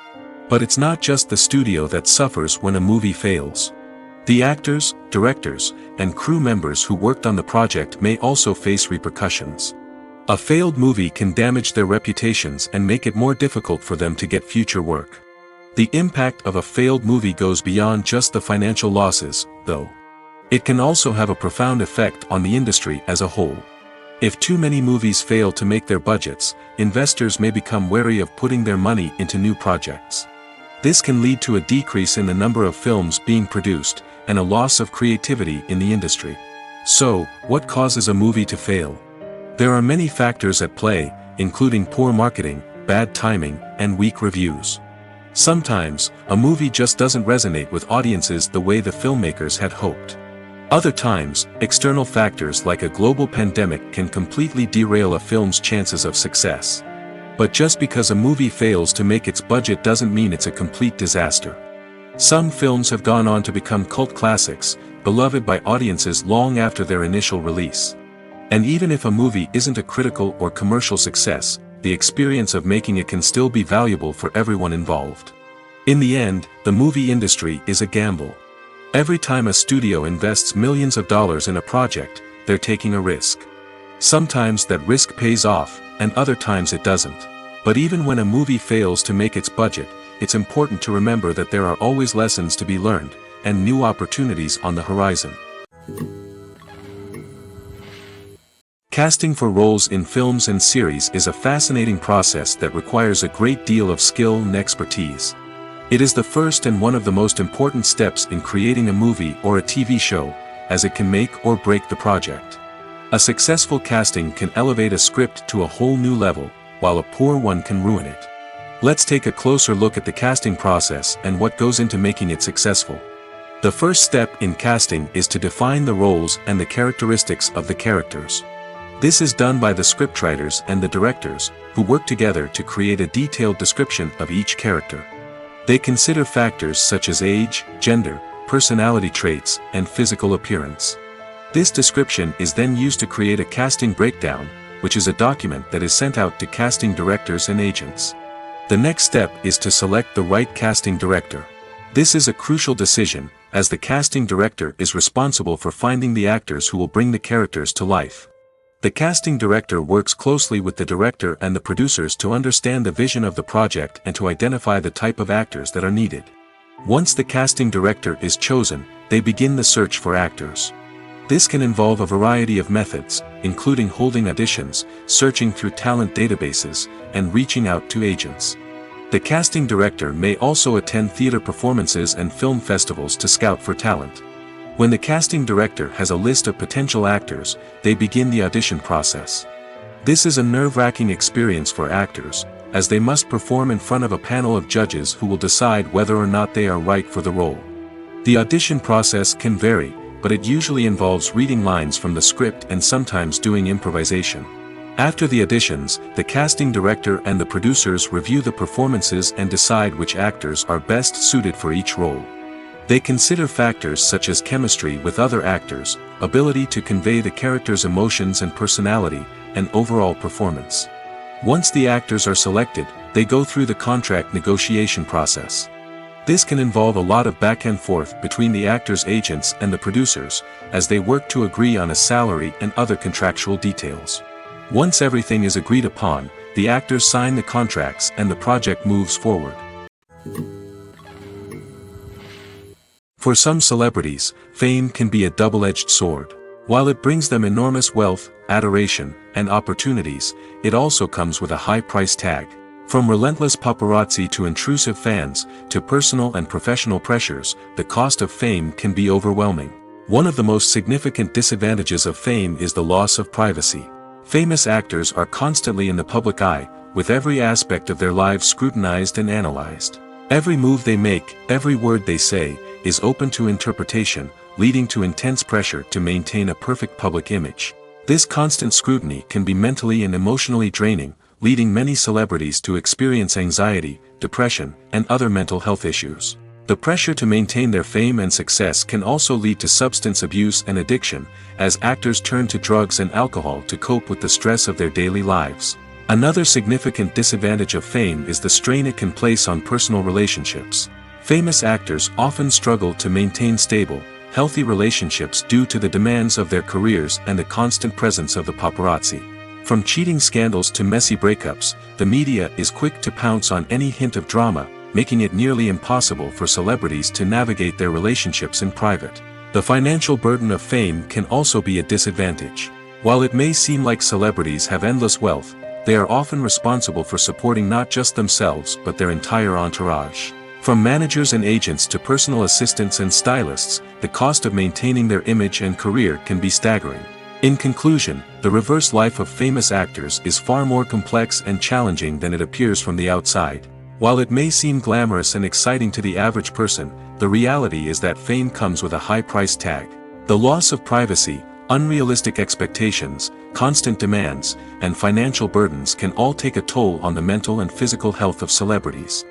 A: But it's not just the studio that suffers when a movie fails. The actors, directors, and crew members who worked on the project may also face repercussions. A failed movie can damage their reputations and make it more difficult for them to get future work. The impact of a failed movie goes beyond just the financial losses, though. It can also have a profound effect on the industry as a whole. If too many movies fail to make their budgets, investors may become wary of putting their money into new projects. This can lead to a decrease in the number of films being produced, and a loss of creativity in the industry. So, what causes a movie to fail? There are many factors at play, including poor marketing, bad timing, and weak reviews. Sometimes, a movie just doesn't resonate with audiences the way the filmmakers had hoped. Other times, external factors like a global pandemic can completely derail a film's chances of success. But just because a movie fails to make its budget doesn't mean it's a complete disaster. Some films have gone on to become cult classics, beloved by audiences long after their initial release. And even if a movie isn't a critical or commercial success, the experience of making it can still be valuable for everyone involved. In the end, the movie industry is a gamble. Every time a studio invests millions of dollars in a project, they're taking a risk. Sometimes that risk pays off, and other times it doesn't. But even when a movie fails to make its budget, it's important to remember that there are always lessons to be learned, and new opportunities on the horizon. Casting for roles in films and series is a fascinating process that requires a great deal of skill and expertise. It is the first and one of the most important steps in creating a movie or a TV show, as it can make or break the project. A successful casting can elevate a script to a whole new level, while a poor one can ruin it. Let's take a closer look at the casting process and what goes into making it successful. The first step in casting is to define the roles and the characteristics of the characters. This is done by the scriptwriters and the directors, who work together to create a detailed description of each character. They consider factors such as age, gender, personality traits, and physical appearance. This description is then used to create a casting breakdown, which is a document that is sent out to casting directors and agents. The next step is to select the right casting director. This is a crucial decision, as the casting director is responsible for finding the actors who will bring the characters to life. The casting director works closely with the director and the producers to understand the vision of the project and to identify the type of actors that are needed. Once the casting director is chosen, they begin the search for actors. This can involve a variety of methods, including holding auditions, searching through talent databases, and reaching out to agents. The casting director may also attend theater performances and film festivals to scout for talent. When the casting director has a list of potential actors, they begin the audition process. This is a nerve-wracking experience for actors, as they must perform in front of a panel of judges who will decide whether or not they are right for the role. The audition process can vary, but it usually involves reading lines from the script and sometimes doing improvisation. After the auditions, the casting director and the producers review the performances and decide which actors are best suited for each role. They consider factors such as chemistry with other actors, ability to convey the character's emotions and personality, and overall performance. Once the actors are selected, they go through the contract negotiation process. This can involve a lot of back and forth between the actors' agents and the producers, as they work to agree on a salary and other contractual details. Once everything is agreed upon, the actors sign the contracts and the project moves forward. For some celebrities, fame can be a double-edged sword. While it brings them enormous wealth, adoration, and opportunities, it also comes with a high price tag. From relentless paparazzi to intrusive fans, to personal and professional pressures, the cost of fame can be overwhelming. One of the most significant disadvantages of fame is the loss of privacy. Famous actors are constantly in the public eye, with every aspect of their lives scrutinized and analyzed. Every move they make, every word they say, is open to interpretation, leading to intense pressure to maintain a perfect public image. This constant scrutiny can be mentally and emotionally draining, leading many celebrities to experience anxiety, depression, and other mental health issues. The pressure to maintain their fame and success can also lead to substance abuse and addiction, as actors turn to drugs and alcohol to cope with the stress of their daily lives. Another significant disadvantage of fame is the strain it can place on personal relationships. Famous actors often struggle to maintain stable, healthy relationships due to the demands of their careers and the constant presence of the paparazzi. From cheating scandals to messy breakups, the media is quick to pounce on any hint of drama, making it nearly impossible for celebrities to navigate their relationships in private. The financial burden of fame can also be a disadvantage. While it may seem like celebrities have endless wealth, they are often responsible for supporting not just themselves but their entire entourage. From managers and agents to personal assistants and stylists, the cost of maintaining their image and career can be staggering. In conclusion, the reverse life of famous actors is far more complex and challenging than it appears from the outside. While it may seem glamorous and exciting to the average person, the reality is that fame comes with a high price tag. The loss of privacy, unrealistic expectations, constant demands, and financial burdens can all take a toll on the mental and physical health of celebrities.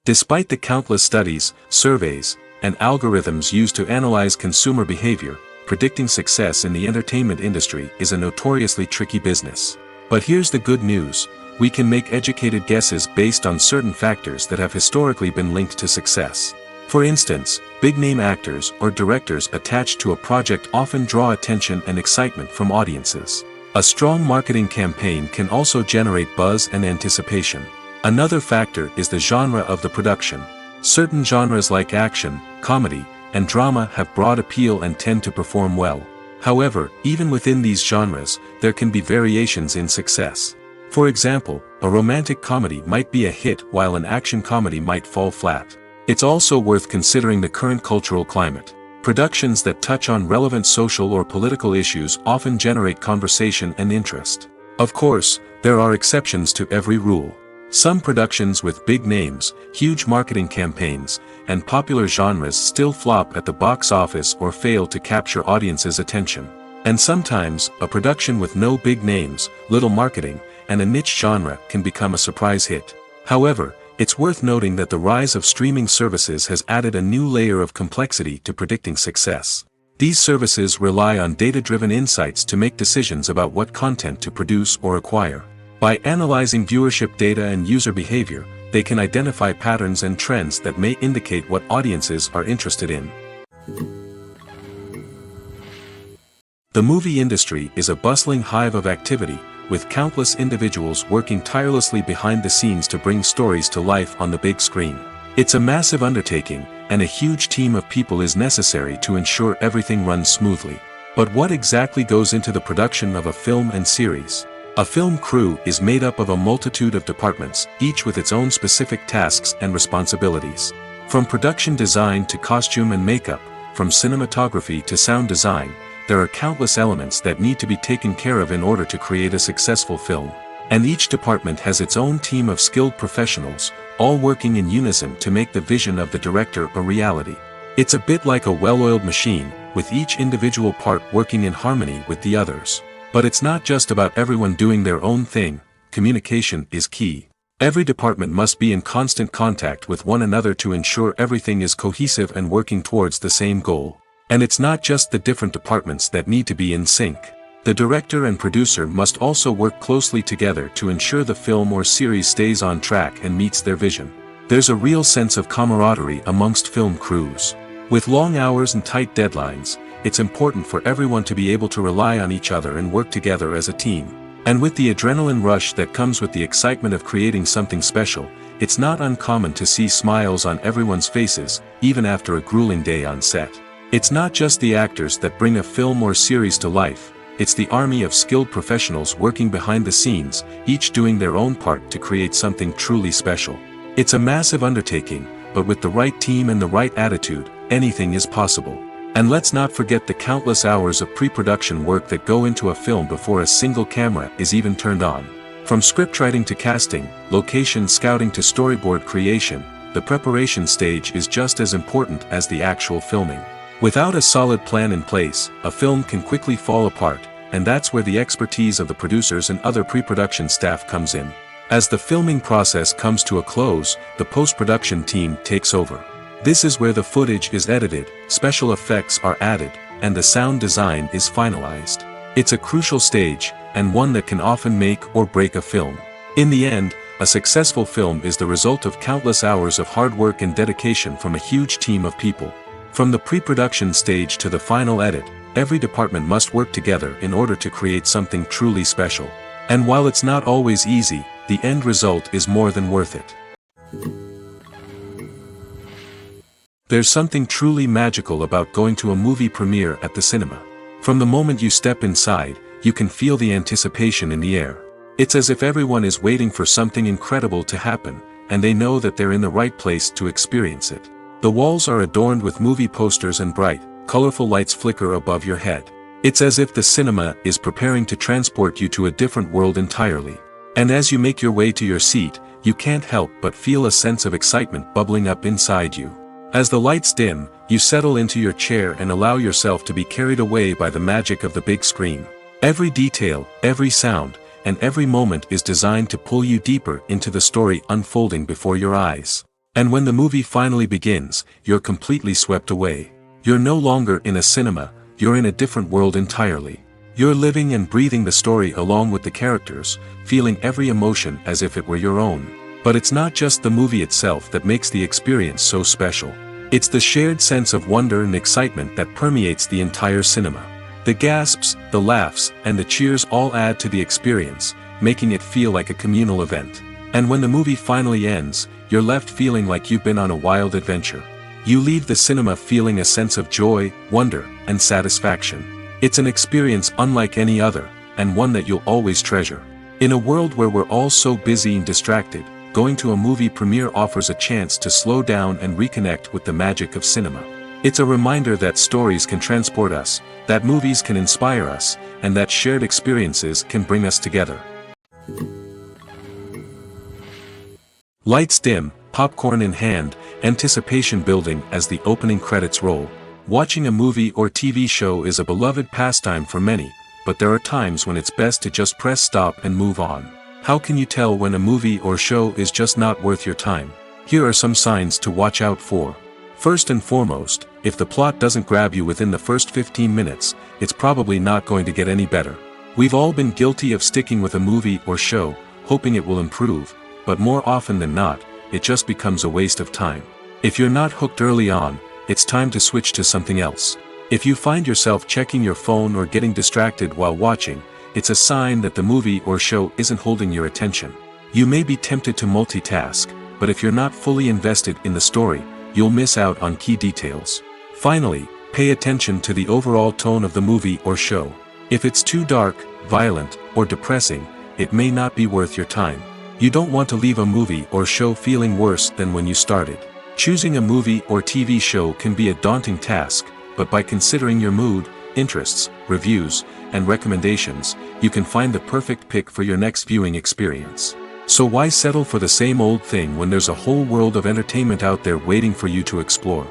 A: Despite the countless studies, surveys, and algorithms used to analyze consumer behavior, predicting success in the entertainment industry is a notoriously tricky business. But here's the good news: we can make educated guesses based on certain factors that have historically been linked to success. For instance, big-name actors or directors attached to a project often draw attention and excitement from audiences. A strong marketing campaign can also generate buzz and anticipation. Another factor is the genre of the production. Certain genres like action, comedy, and drama have broad appeal and tend to perform well. However, even within these genres, there can be variations in success. For example, a romantic comedy might be a hit while an action comedy might fall flat. It's also worth considering the current cultural climate. Productions that touch on relevant social or political issues often generate conversation and interest. Of course, there are exceptions to every rule. Some productions with big names, huge marketing campaigns, and popular genres still flop at the box office or fail to capture audiences' attention. And sometimes, a production with no big names, little marketing, and a niche genre can become a surprise hit. However, it's worth noting that the rise of streaming services has added a new layer of complexity to predicting success. These services rely on data-driven insights to make decisions about what content to produce or acquire. By analyzing viewership data and user behavior, they can identify patterns and trends that may indicate what audiences are interested in. The movie industry is a bustling hive of activity, with countless individuals working tirelessly behind the scenes to bring stories to life on the big screen. It's a massive undertaking, and a huge team of people is necessary to ensure everything runs smoothly. But what exactly goes into the production of a film and series? A film crew is made up of a multitude of departments, each with its own specific tasks and responsibilities. From production design to costume and makeup, from cinematography to sound design, there are countless elements that need to be taken care of in order to create a successful film. And each department has its own team of skilled professionals, all working in unison to make the vision of the director a reality. It's a bit like a well-oiled machine, with each individual part working in harmony with the others. But it's not just about everyone doing their own thing. Communication is key. Every department must be in constant contact with one another to ensure everything is cohesive and working towards the same goal. And it's not just the different departments that need to be in sync. The director and producer must also work closely together to ensure the film or series stays on track and meets their vision. There's a real sense of camaraderie amongst film crews. With long hours and tight deadlines, it's important for everyone to be able to rely on each other and work together as a team. And with the adrenaline rush that comes with the excitement of creating something special, it's not uncommon to see smiles on everyone's faces, even after a grueling day on set. It's not just the actors that bring a film or series to life, it's the army of skilled professionals working behind the scenes, each doing their own part to create something truly special. It's a massive undertaking, but with the right team and the right attitude, anything is possible. And let's not forget the countless hours of pre-production work that go into a film before a single camera is even turned on. From scriptwriting to casting, location scouting to storyboard creation, the preparation stage is just as important as the actual filming. Without a solid plan in place, a film can quickly fall apart, and that's where the expertise of the producers and other pre-production staff comes in. As the filming process comes to a close, the post-production team takes over. This is where the footage is edited, special effects are added, and the sound design is finalized. It's a crucial stage, and one that can often make or break a film. In the end, A successful film is the result of countless hours of hard work and dedication from a huge team of people. From the pre-production stage to the final edit, every department must work together in order to create something truly special. And while it's not always easy, the end result is more than worth it. There's something truly magical about going to a movie premiere at the cinema. From the moment you step inside, you can feel the anticipation in the air. It's as if everyone is waiting for something incredible to happen, and they know that they're in the right place to experience it. The walls are adorned with movie posters and bright, colorful lights flicker above your head. It's as if the cinema is preparing to transport you to a different world entirely. And as you make your way to your seat, you can't help but feel a sense of excitement bubbling up inside you. As the lights dim, you settle into your chair and allow yourself to be carried away by the magic of the big screen. Every detail, every sound, and every moment is designed to pull you deeper into the story unfolding before your eyes. And when the movie finally begins, you're completely swept away. You're no longer in a cinema, you're in a different world entirely. You're living and breathing the story along with the characters, feeling every emotion as if it were your own. But it's not just the movie itself that makes the experience so special. It's the shared sense of wonder and excitement that permeates the entire cinema. The gasps, the laughs, and the cheers all add to the experience, making it feel like a communal event. And when the movie finally ends, you're left feeling like you've been on a wild adventure. You leave the cinema feeling a sense of joy, wonder, and satisfaction. It's an experience unlike any other, and one that you'll always treasure. In a world where we're all so busy and distracted, going to a movie premiere offers a chance to slow down and reconnect with the magic of cinema. It's a reminder that stories can transport us, that movies can inspire us, and that shared experiences can bring us together. Lights dim, popcorn in hand, anticipation building as the opening credits roll. Watching a movie or TV show is a beloved pastime for many, but there are times when it's best to just press stop and move on. How can you tell when a movie or show is just not worth your time? Here are some signs to watch out for. First and foremost, if the plot doesn't grab you within the first 15 minutes, it's probably not going to get any better. We've all been guilty of sticking with a movie or show, hoping it will improve, but more often than not, it just becomes a waste of time. If you're not hooked early on, it's time to switch to something else. If you find yourself checking your phone or getting distracted while watching, it's a sign that the movie or show isn't holding your attention. You may be tempted to multitask, but if you're not fully invested in the story, you'll miss out on key details. Finally, pay attention to the overall tone of the movie or show. If it's too dark, violent, or depressing, it may not be worth your time. You don't want to leave a movie or show feeling worse than when you started. Choosing a movie or TV show can be a daunting task, but by considering your mood, interests, reviews, and recommendations, you can find the perfect pick for your next viewing experience. So why settle for the same old thing when there's a whole world of entertainment out there waiting for you to explore?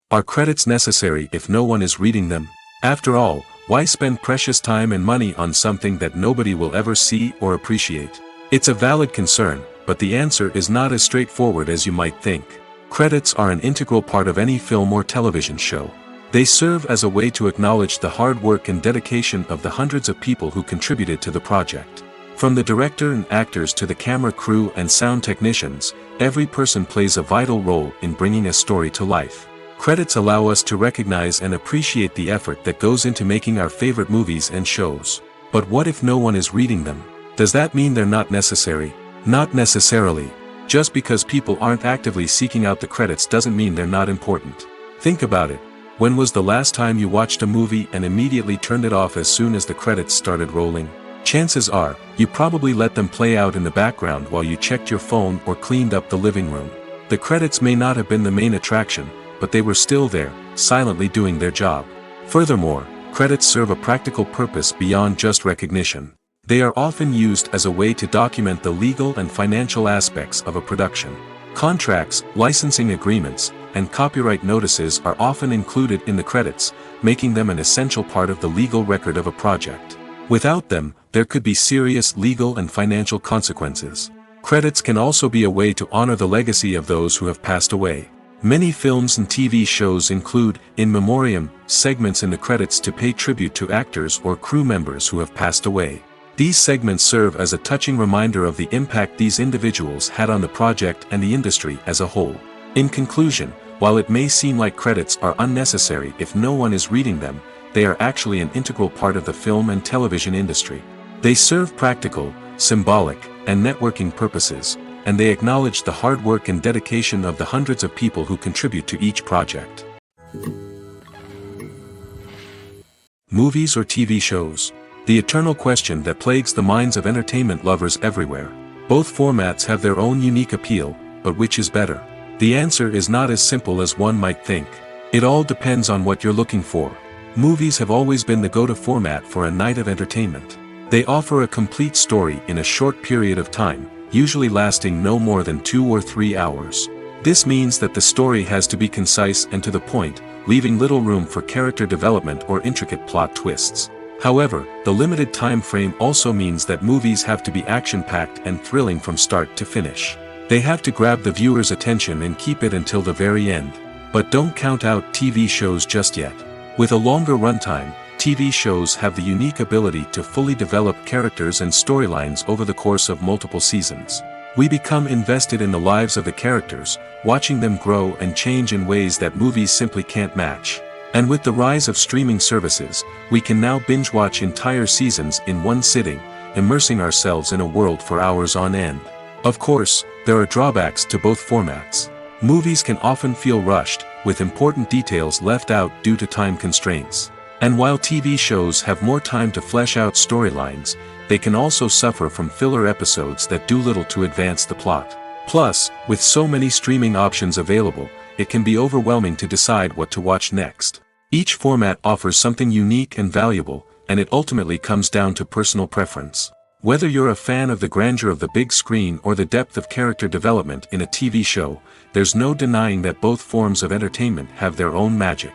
A: Are credits necessary if no one is reading them? After all, why spend precious time and money on something that nobody will ever see or appreciate? It's a valid concern, but the answer is not as straightforward as you might think. Credits are an integral part of any film or television show. They serve as a way to acknowledge the hard work and dedication of the hundreds of people who contributed to the project. From the director and actors to the camera crew and sound technicians, every person plays a vital role in bringing a story to life. Credits allow us to recognize and appreciate the effort that goes into making our favorite movies and shows. But what if no one is reading them? Does that mean they're not necessary? Not necessarily. Just because people aren't actively seeking out the credits doesn't mean they're not important. Think about it. When was the last time you watched a movie and immediately turned it off as soon as the credits started rolling? Chances are, you probably let them play out in the background while you checked your phone or cleaned up the living room. The credits may not have been the main attraction, but they were still there, silently doing their job. Furthermore, credits serve a practical purpose beyond just recognition. They are often used as a way to document the legal and financial aspects of a production. Contracts, licensing agreements, and copyright notices are often included in the credits, making them an essential part of the legal record of a project. Without them, there could be serious legal and financial consequences. Credits can also be a way to honor the legacy of those who have passed away. Many films and TV shows include, in memoriam, segments in the credits to pay tribute to actors or crew members who have passed away. These segments serve as a touching reminder of the impact these individuals had on the project and the industry as a whole. In conclusion, while it may seem like credits are unnecessary if no one is reading them, they are actually an integral part of the film and television industry. They serve practical, symbolic, and networking purposes, and they acknowledge the hard work and dedication of the hundreds of people who contribute to each project. Movies or TV shows? The eternal question that plagues the minds of entertainment lovers everywhere. Both formats have their own unique appeal, but which is better? The answer is not as simple as one might think. It all depends on what you're looking for. Movies have always been the go-to format for a night of entertainment. They offer a complete story in a short period of time, usually lasting no more than 2 or 3 hours. This means that the story has to be concise and to the point, leaving little room for character development or intricate plot twists. However, the limited time frame also means that movies have to be action-packed and thrilling from start to finish. They have to grab the viewer's attention and keep it until the very end. But don't count out TV shows just yet. With a longer runtime, TV shows have the unique ability to fully develop characters and storylines over the course of multiple seasons. We become invested in the lives of the characters, watching them grow and change in ways that movies simply can't match. And with the rise of streaming services, we can now binge-watch entire seasons in one sitting, immersing ourselves in a world for hours on end. Of course, there are drawbacks to both formats. Movies can often feel rushed, with important details left out due to time constraints. And while TV shows have more time to flesh out storylines, they can also suffer from filler episodes that do little to advance the plot. Plus, with so many streaming options available, it can be overwhelming to decide what to watch next. Each format offers something unique and valuable, and it ultimately comes down to personal preference. Whether you're a fan of the grandeur of the big screen or the depth of character development in a TV show, there's no denying that both forms of entertainment have their own magic.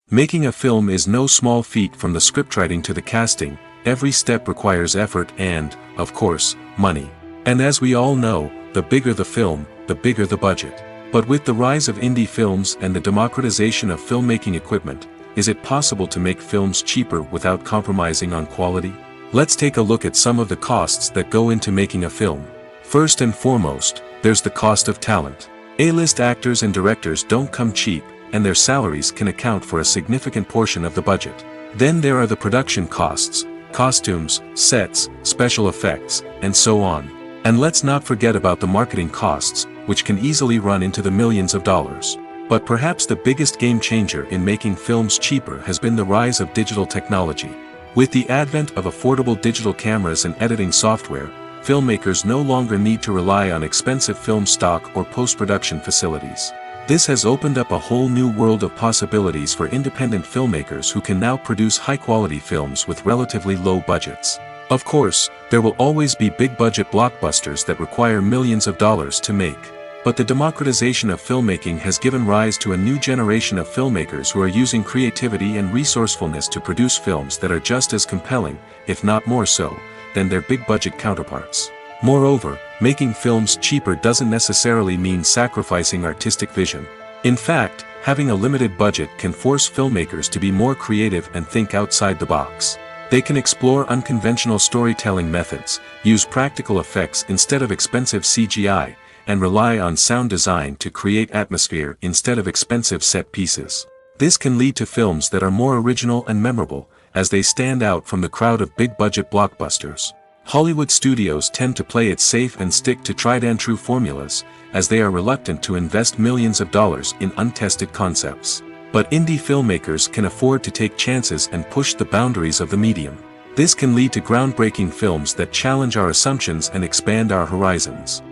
A: Making a film is no small feat. From the scriptwriting to the casting, every step requires effort and, of course, money. And as we all know, the bigger the film, the bigger the budget. But with the rise of indie films and the democratization of filmmaking equipment, is it possible to make films cheaper without compromising on quality? Let's take a look at some of the costs that go into making a film. First and foremost, there's the cost of talent. A-list actors and directors don't come cheap, and their salaries can account for a significant portion of the budget. Then there are the production costs, costumes, sets, special effects, and so on. And let's not forget about the marketing costs, which can easily run into the millions of dollars. But perhaps the biggest game changer in making films cheaper has been the rise of digital technology. With the advent of affordable digital cameras and editing software, filmmakers no longer need to rely on expensive film stock or post-production facilities. This has opened up a whole new world of possibilities for independent filmmakers who can now produce high-quality films with relatively low budgets. Of course, there will always be big-budget blockbusters that require millions of dollars to make. But the democratization of filmmaking has given rise to a new generation of filmmakers who are using creativity and resourcefulness to produce films that are just as compelling, if not more so, than their big-budget counterparts. Moreover, making films cheaper doesn't necessarily mean sacrificing artistic vision. In fact, having a limited budget can force filmmakers to be more creative and think outside the box. They can explore unconventional storytelling methods, use practical effects instead of expensive CGI, and rely on sound design to create atmosphere instead of expensive set pieces. This can lead to films that are more original and memorable, as they stand out from the crowd of big-budget blockbusters. Hollywood studios tend to play it safe and stick to tried-and-true formulas, as they are reluctant to invest millions of dollars in untested concepts. But indie filmmakers can afford to take chances and push the boundaries of the medium. This can lead to groundbreaking films that challenge our assumptions and expand our horizons.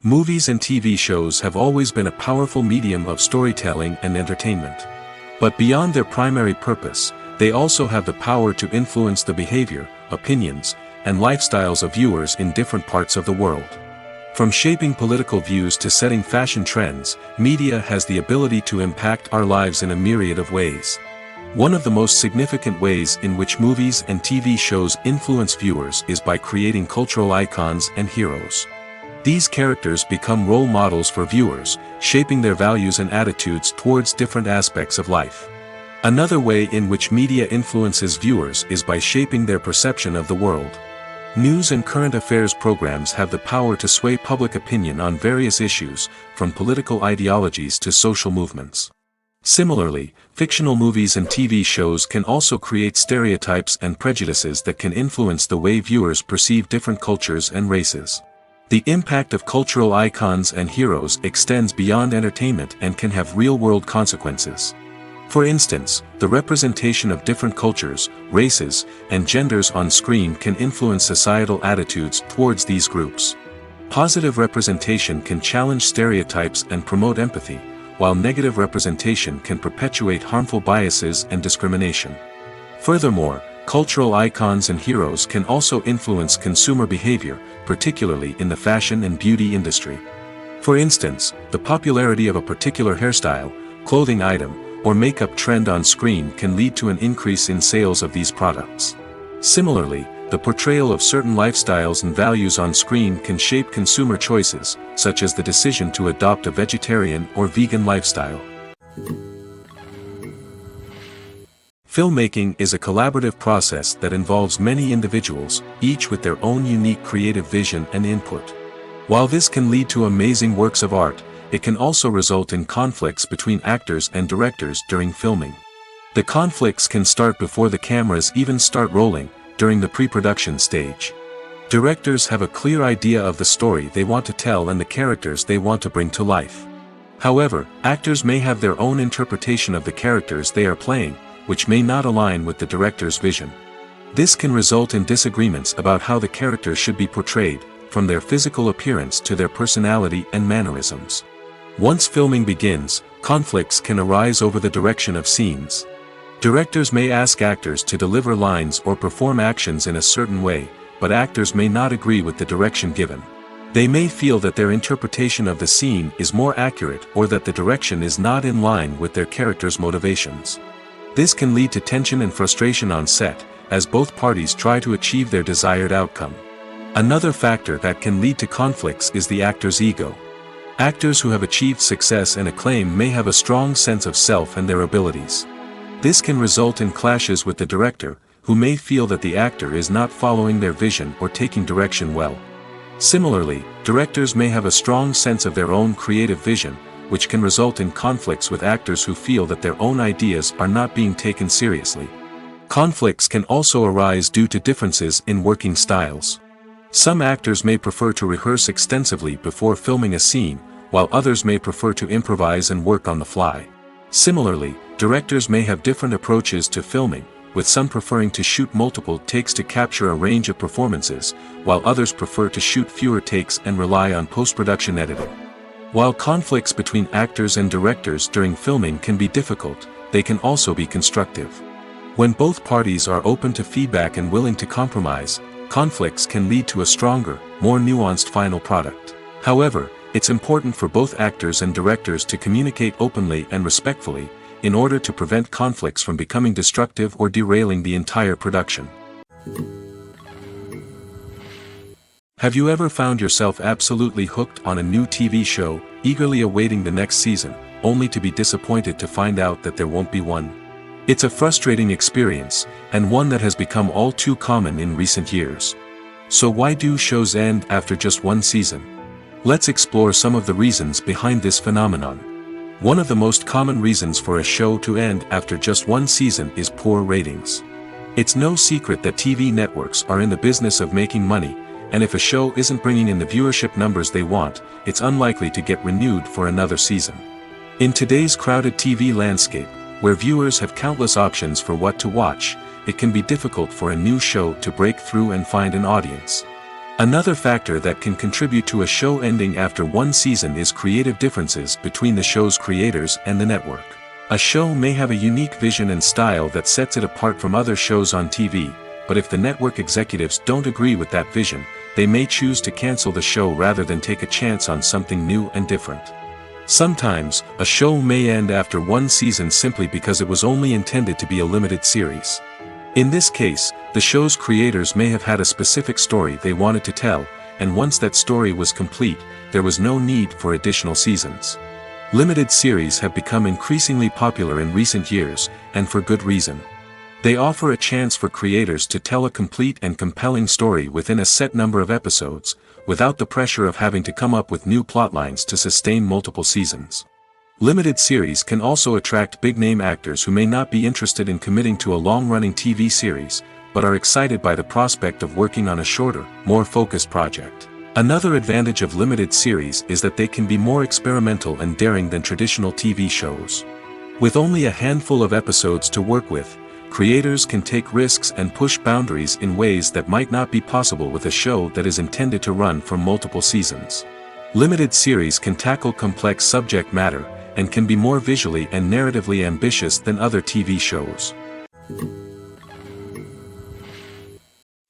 A: Movies and TV shows have always been a powerful medium of storytelling and entertainment. But beyond their primary purpose, they also have the power to influence the behavior, opinions, and lifestyles of viewers in different parts of the world. From shaping political views to setting fashion trends, media has the ability to impact our lives in a myriad of ways. One of the most significant ways in which movies and TV shows influence viewers is by creating cultural icons and heroes. These characters become role models for viewers, shaping their values and attitudes towards different aspects of life. Another way in which media influences viewers is by shaping their perception of the world. News and current affairs programs have the power to sway public opinion on various issues, from political ideologies to social movements. Similarly, fictional movies and TV shows can also create stereotypes and prejudices that can influence the way viewers perceive different cultures and races. The impact of cultural icons and heroes extends beyond entertainment and can have real-world consequences. For instance, the representation of different cultures, races, and genders on screen can influence societal attitudes towards these groups. Positive representation can challenge stereotypes and promote empathy, while negative representation can perpetuate harmful biases and discrimination. Furthermore, cultural icons and heroes can also influence consumer behavior, particularly in the fashion and beauty industry. For instance, the popularity of a particular hairstyle, clothing item, or makeup trend on screen can lead to an increase in sales of these products. Similarly, the portrayal of certain lifestyles and values on screen can shape consumer choices, such as the decision to adopt a vegetarian or vegan lifestyle. Filmmaking is a collaborative process that involves many individuals, each with their own unique creative vision and input. While this can lead to amazing works of art, it can also result in conflicts between actors and directors during filming. The conflicts can start before the cameras even start rolling, during the pre-production stage. Directors have a clear idea of the story they want to tell and the characters they want to bring to life. However, actors may have their own interpretation of the characters they are playing, which may not align with the director's vision. This can result in disagreements about how the characters should be portrayed, from their physical appearance to their personality and mannerisms. Once filming begins, conflicts can arise over the direction of scenes. Directors may ask actors to deliver lines or perform actions in a certain way, but actors may not agree with the direction given. They may feel that their interpretation of the scene is more accurate or that the direction is not in line with their character's motivations. This can lead to tension and frustration on set, as both parties try to achieve their desired outcome. Another factor that can lead to conflicts is the actor's ego. Actors who have achieved success and acclaim may have a strong sense of self and their abilities. This can result in clashes with the director, who may feel that the actor is not following their vision or taking direction well. Similarly, directors may have a strong sense of their own creative vision, which can result in conflicts with actors who feel that their own ideas are not being taken seriously. Conflicts can also arise due to differences in working styles. Some actors may prefer to rehearse extensively before filming a scene, while others may prefer to improvise and work on the fly. Similarly, directors may have different approaches to filming, with some preferring to shoot multiple takes to capture a range of performances, while others prefer to shoot fewer takes and rely on post-production editing. While conflicts between actors and directors during filming can be difficult, they can also be constructive. When both parties are open to feedback and willing to compromise, conflicts can lead to a stronger, more nuanced final product. However, it's important for both actors and directors to communicate openly and respectfully, in order to prevent conflicts from becoming destructive or derailing the entire production. Have you ever found yourself absolutely hooked on a new TV show, eagerly awaiting the next season, only to be disappointed to find out that there won't be one? It's a frustrating experience, and one that has become all too common in recent years. So why do shows end after just one season? Let's explore some of the reasons behind this phenomenon. One of the most common reasons for a show to end after just one season is poor ratings. It's no secret that TV networks are in the business of making money, and if a show isn't bringing in the viewership numbers they want, it's unlikely to get renewed for another season. In today's crowded TV landscape, where viewers have countless options for what to watch, it can be difficult for a new show to break through and find an audience. Another factor that can contribute to a show ending after one season is creative differences between the show's creators and the network. A show may have a unique vision and style that sets it apart from other shows on TV, but if the network executives don't agree with that vision, they may choose to cancel the show rather than take a chance on something new and different. Sometimes, a show may end after one season simply because it was only intended to be a limited series. In this case, the show's creators may have had a specific story they wanted to tell, and once that story was complete, there was no need for additional seasons. Limited series have become increasingly popular in recent years, and for good reason. They offer a chance for creators to tell a complete and compelling story within a set number of episodes, without the pressure of having to come up with new plotlines to sustain multiple seasons. Limited series can also attract big-name actors who may not be interested in committing to a long-running TV series, but are excited by the prospect of working on a shorter, more focused project. Another advantage of limited series is that they can be more experimental and daring than traditional TV shows. With only a handful of episodes to work with, creators can take risks and push boundaries in ways that might not be possible with a show that is intended to run for multiple seasons. Limited series can tackle complex subject matter, and can be more visually and narratively ambitious than other TV shows.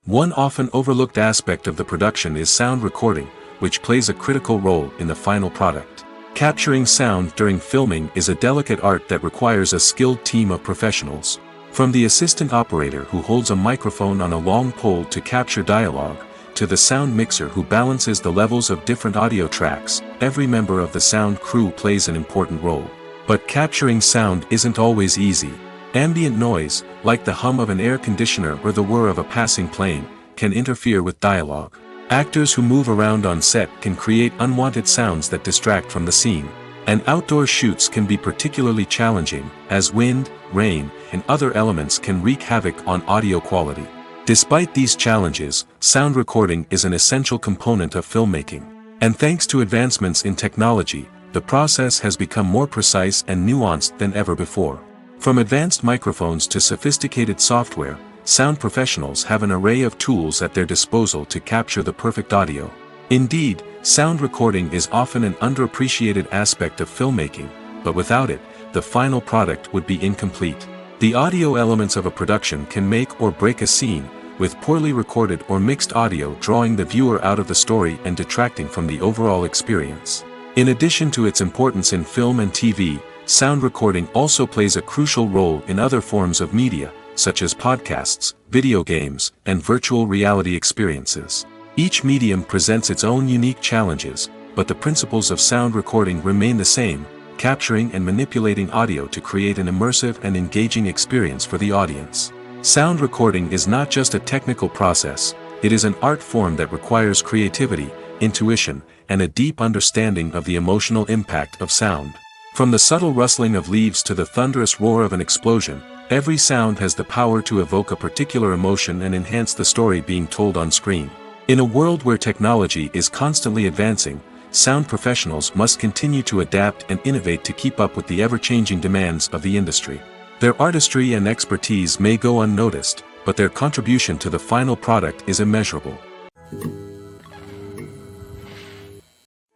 A: One often overlooked aspect of the production is sound recording, which plays a critical role in the final product. Capturing sound during filming is a delicate art that requires a skilled team of professionals. From the assistant operator who holds a microphone on a long pole to capture dialogue, to the sound mixer who balances the levels of different audio tracks, every member of the sound crew plays an important role. But capturing sound isn't always easy. Ambient noise, like the hum of an air conditioner or the whir of a passing plane, can interfere with dialogue. Actors who move around on set can create unwanted sounds that distract from the scene. And outdoor shoots can be particularly challenging, as wind, rain, and other elements can wreak havoc on audio quality. Despite these challenges, sound recording is an essential component of filmmaking. And thanks to advancements in technology, the process has become more precise and nuanced than ever before. From advanced microphones to sophisticated software, sound professionals have an array of tools at their disposal to capture the perfect audio. Indeed, sound recording is often an underappreciated aspect of filmmaking, but without it, the final product would be incomplete. The audio elements of a production can make or break a scene, with poorly recorded or mixed audio drawing the viewer out of the story and detracting from the overall experience. In addition to its importance in film and TV, sound recording also plays a crucial role in other forms of media, such as podcasts, video games, and virtual reality experiences. Each medium presents its own unique challenges, but the principles of sound recording remain the same, capturing and manipulating audio to create an immersive and engaging experience for the audience. Sound recording is not just a technical process, it is an art form that requires creativity, intuition, and a deep understanding of the emotional impact of sound. From the subtle rustling of leaves to the thunderous roar of an explosion, every sound has the power to evoke a particular emotion and enhance the story being told on screen. In a world where technology is constantly advancing, sound professionals must continue to adapt and innovate to keep up with the ever-changing demands of the industry. Their artistry and expertise may go unnoticed, but their contribution to the final product is immeasurable.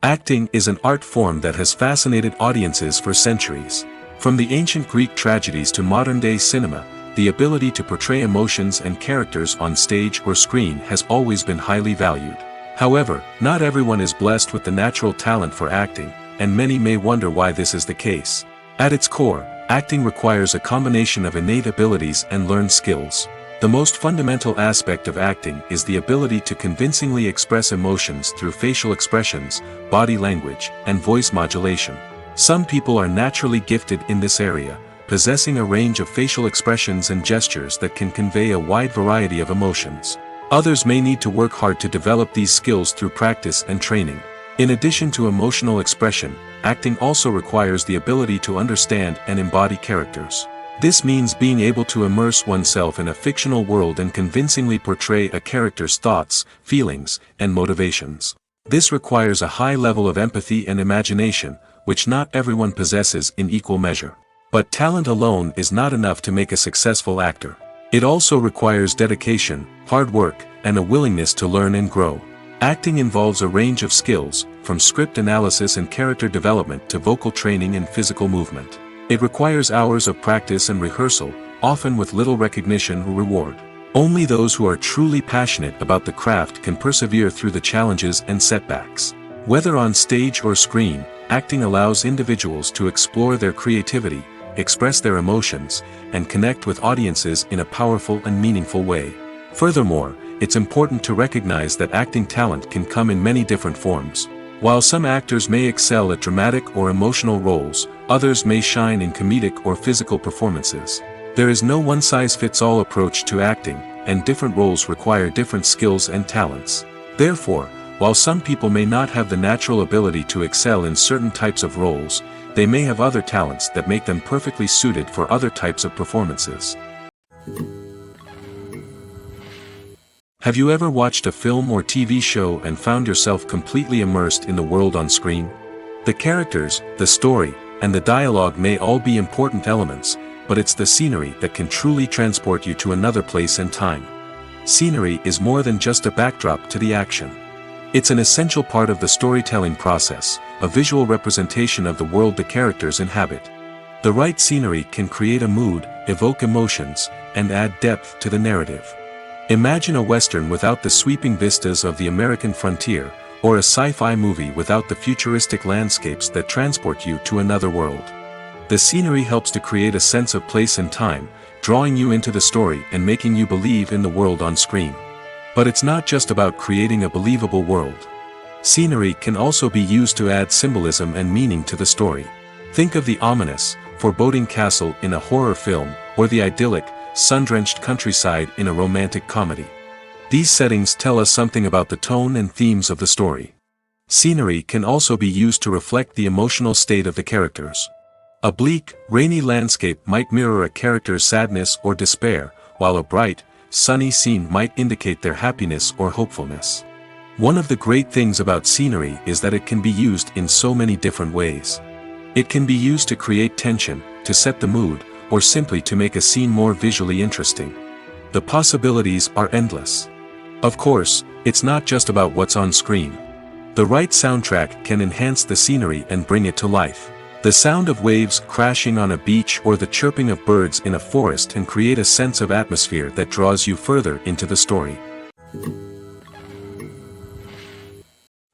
A: Acting is an art form that has fascinated audiences for centuries. From the ancient Greek tragedies to modern-day cinema, the ability to portray emotions and characters on stage or screen has always been highly valued. However, not everyone is blessed with the natural talent for acting, and many may wonder why this is the case. At its core, acting requires a combination of innate abilities and learned skills. The most fundamental aspect of acting is the ability to convincingly express emotions through facial expressions, body language, and voice modulation. Some people are naturally gifted in this area, possessing a range of facial expressions and gestures that can convey a wide variety of emotions. Others may need to work hard to develop these skills through practice and training. In addition to emotional expression, acting also requires the ability to understand and embody characters. This means being able to immerse oneself in a fictional world and convincingly portray a character's thoughts, feelings, and motivations. This requires a high level of empathy and imagination, which not everyone possesses in equal measure. But talent alone is not enough to make a successful actor. It also requires dedication, hard work, and a willingness to learn and grow. Acting involves a range of skills, from script analysis and character development to vocal training and physical movement. It requires hours of practice and rehearsal, often with little recognition or reward. Only those who are truly passionate about the craft can persevere through the challenges and setbacks. Whether on stage or screen, acting allows individuals to explore their creativity, express their emotions, and connect with audiences in a powerful and meaningful way. Furthermore, it's important to recognize that acting talent can come in many different forms. While some actors may excel at dramatic or emotional roles, others may shine in comedic or physical performances. There is no one-size-fits-all approach to acting, and different roles require different skills and talents. Therefore, while some people may not have the natural ability to excel in certain types of roles, they may have other talents that make them perfectly suited for other types of performances. Have you ever watched a film or TV show and found yourself completely immersed in the world on screen? The characters, the story, and the dialogue may all be important elements, but it's the scenery that can truly transport you to another place and time. Scenery is more than just a backdrop to the action. It's an essential part of the storytelling process, a visual representation of the world the characters inhabit. The right scenery can create a mood, evoke emotions, and add depth to the narrative. Imagine a Western without the sweeping vistas of the American frontier, or a sci-fi movie without the futuristic landscapes that transport you to another world. The scenery helps to create a sense of place and time, drawing you into the story and making you believe in the world on screen. But it's not just about creating a believable world. Scenery can also be used to add symbolism and meaning to the story. Think of the ominous, foreboding castle in a horror film, or the idyllic, sun-drenched countryside in a romantic comedy. These settings tell us something about the tone and themes of the story. Scenery can also be used to reflect the emotional state of the characters. A bleak, rainy landscape might mirror a character's sadness or despair, while a bright, sunny scene might indicate their happiness or hopefulness. One of the great things about scenery is that it can be used in so many different ways. It can be used to create tension, to set the mood, or simply to make a scene more visually interesting. The possibilities are endless. Of course, it's not just about what's on screen. The right soundtrack can enhance the scenery and bring it to life. The sound of waves crashing on a beach or the chirping of birds in a forest can create a sense of atmosphere that draws you further into the story.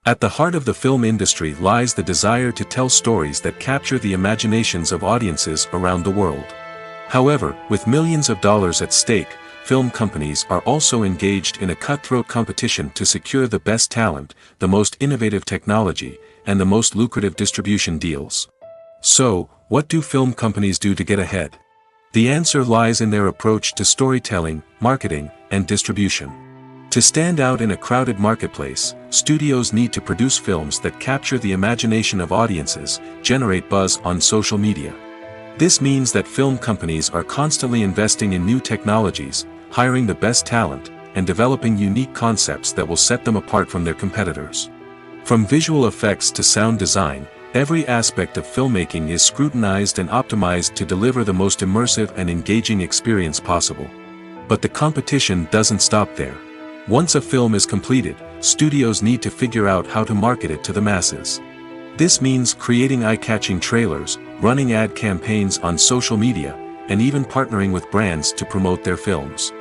A: At the heart of the film industry lies the desire to tell stories that capture the imaginations of audiences around the world. However, with millions of dollars at stake, film companies are also engaged in a cutthroat competition to secure the best talent, the most innovative technology, and the most lucrative distribution deals. So, what do film companies do to get ahead? The answer lies in their approach to storytelling, marketing, and distribution. To stand out in a crowded marketplace, studios need to produce films that capture the imagination of audiences, generate buzz on social media. This means that film companies are constantly investing in new technologies, hiring the best talent, and developing unique concepts that will set them apart from their competitors. From visual effects to sound design, every aspect of filmmaking is scrutinized and optimized to deliver the most immersive and engaging experience possible. But the competition doesn't stop there. Once a film is completed, studios need to figure out how to market it to the masses. This means creating eye-catching trailers, running ad campaigns on social media, and even partnering with brands to promote their films.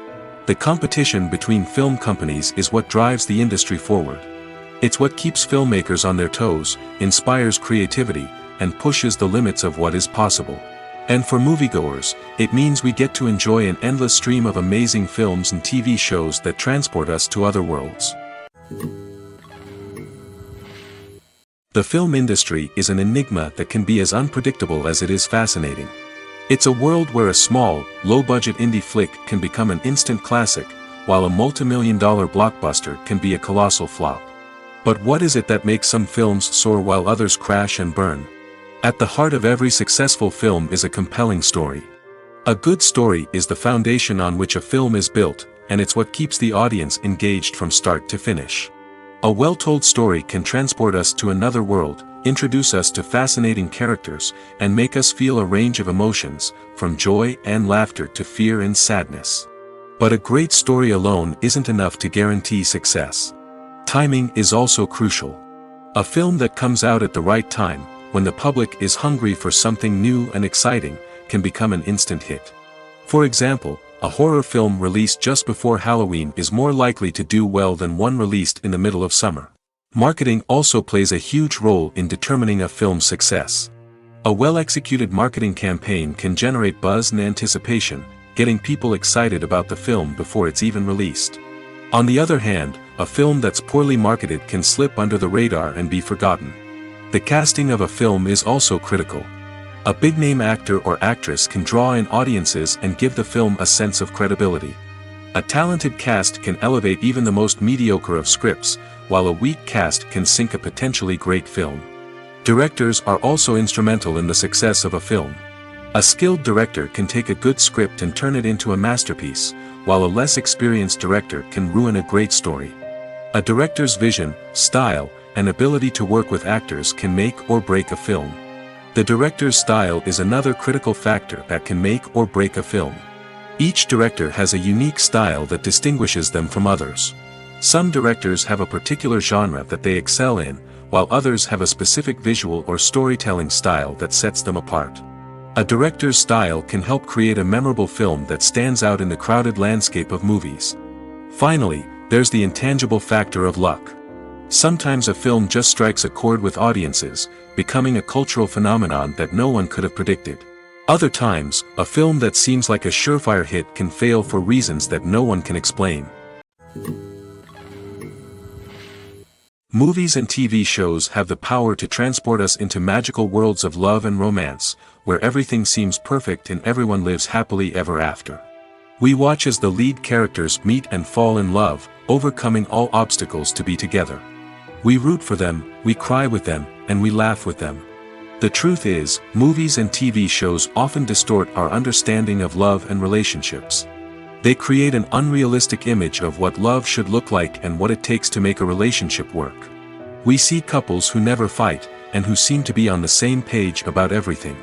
A: The competition between film companies is what drives the industry forward. It's what keeps filmmakers on their toes, inspires creativity, and pushes the limits of what is possible. And for moviegoers, it means we get to enjoy an endless stream of amazing films and TV shows that transport us to other worlds. The film industry is an enigma that can be as unpredictable as it is fascinating. It's a world where a small, low-budget indie flick can become an instant classic, while a multi-million-dollar blockbuster can be a colossal flop. But what is it that makes some films soar while others crash and burn? At the heart of every successful film is a compelling story. A good story is the foundation on which a film is built, and it's what keeps the audience engaged from start to finish. A well-told story can transport us to another world, introduce us to fascinating characters, and make us feel a range of emotions, from joy and laughter to fear and sadness. But a great story alone isn't enough to guarantee success. Timing is also crucial. A film that comes out at the right time, when the public is hungry for something new and exciting, can become an instant hit. For example, a horror film released just before Halloween is more likely to do well than one released in the middle of summer. Marketing also plays a huge role in determining a film's success. A well-executed marketing campaign can generate buzz and anticipation, getting people excited about the film before it's even released. On the other hand, a film that's poorly marketed can slip under the radar and be forgotten. The casting of a film is also critical. A big-name actor or actress can draw in audiences and give the film a sense of credibility. A talented cast can elevate even the most mediocre of scripts, while a weak cast can sink a potentially great film. Directors are also instrumental in the success of a film. A skilled director can take a good script and turn it into a masterpiece, while a less experienced director can ruin a great story. A director's vision, style, and ability to work with actors can make or break a film. The director's style is another critical factor that can make or break a film. Each director has a unique style that distinguishes them from others. Some directors have a particular genre that they excel in, while others have a specific visual or storytelling style that sets them apart. A director's style can help create a memorable film that stands out in the crowded landscape of movies. Finally, there's the intangible factor of luck. Sometimes a film just strikes a chord with audiences, becoming a cultural phenomenon that no one could have predicted. Other times, a film that seems like a surefire hit can fail for reasons that no one can explain. Movies and TV shows have the power to transport us into magical worlds of love and romance, where everything seems perfect and everyone lives happily ever after. We watch as the lead characters meet and fall in love, overcoming all obstacles to be together. We root for them, we cry with them, and we laugh with them. The truth is, movies and TV shows often distort our understanding of love and relationships. They create an unrealistic image of what love should look like and what it takes to make a relationship work. We see couples who never fight, and who seem to be on the same page about everything.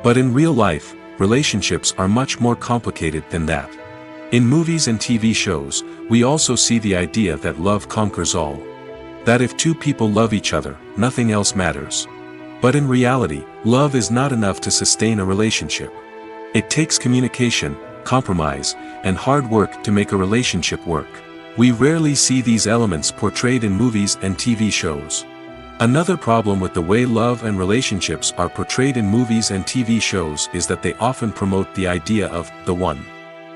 A: But in real life, relationships are much more complicated than that. In movies and TV shows, we also see the idea that love conquers all. That if two people love each other, nothing else matters. But in reality, love is not enough to sustain a relationship. It takes communication, compromise, and hard work to make a relationship work. We rarely see these elements portrayed in movies and TV shows. Another problem with the way love and relationships are portrayed in movies and TV shows is that they often promote the idea of the one.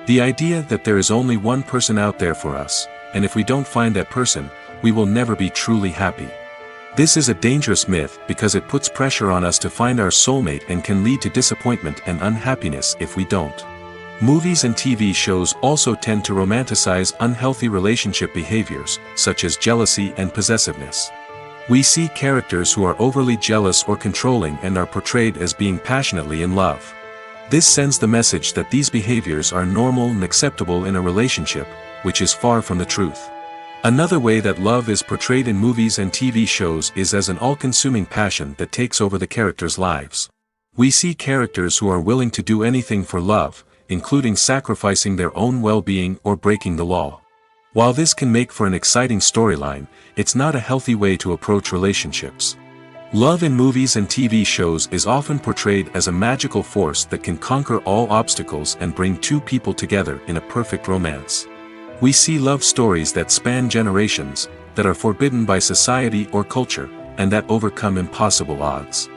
A: The idea that there is only one person out there for us, and if we don't find that person, we will never be truly happy. This is a dangerous myth because it puts pressure on us to find our soulmate and can lead to disappointment and unhappiness if we don't. Movies and TV shows also tend to romanticize unhealthy relationship behaviors, such as jealousy and possessiveness. We see characters who are overly jealous or controlling and are portrayed as being passionately in love. This sends the message that these behaviors are normal and acceptable in a relationship, which is far from the truth. Another way that love is portrayed in movies and TV shows is as an all-consuming passion that takes over the characters' lives. We see characters who are willing to do anything for love, including sacrificing their own well-being or breaking the law. While this can make for an exciting storyline, it's not a healthy way to approach relationships. Love in movies and TV shows is often portrayed as a magical force that can conquer all obstacles and bring two people together in a perfect romance. We see love stories that span generations, that are forbidden by society or culture, and that overcome impossible odds.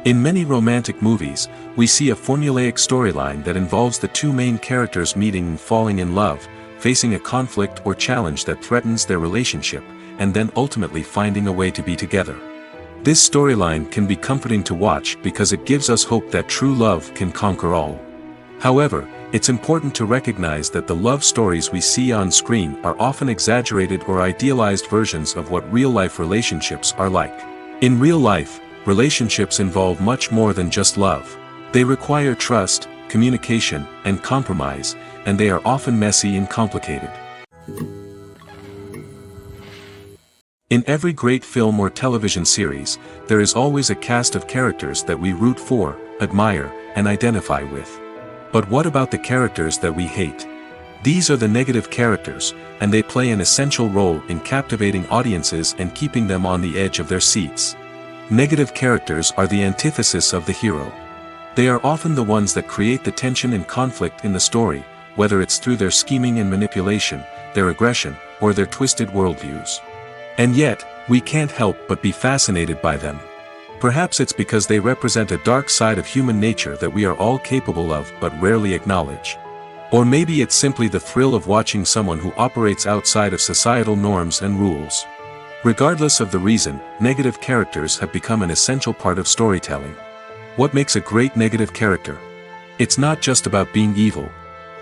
A: In many romantic movies, we see a formulaic storyline that involves the two main characters meeting and falling in love, facing a conflict or challenge that threatens their relationship, and then ultimately finding a way to be together. This storyline can be comforting to watch because it gives us hope that true love can conquer all. However, it's important to recognize that the love stories we see on screen are often exaggerated or idealized versions of what real-life relationships are like. In real life, relationships involve much more than just love. They require trust, communication, and compromise, and they are often messy and complicated. In every great film or television series, there is always a cast of characters that we root for, admire, and identify with. But what about the characters that we hate? These are the negative characters, and they play an essential role in captivating audiences and keeping them on the edge of their seats. Negative characters are the antithesis of the hero. They are often the ones that create the tension and conflict in the story, whether it's through their scheming and manipulation, their aggression, or their twisted worldviews. And yet, we can't help but be fascinated by them. Perhaps it's because they represent a dark side of human nature that we are all capable of but rarely acknowledge. Or maybe it's simply the thrill of watching someone who operates outside of societal norms and rules. Regardless of the reason, negative characters have become an essential part of storytelling. What makes a great negative character? It's not just about being evil.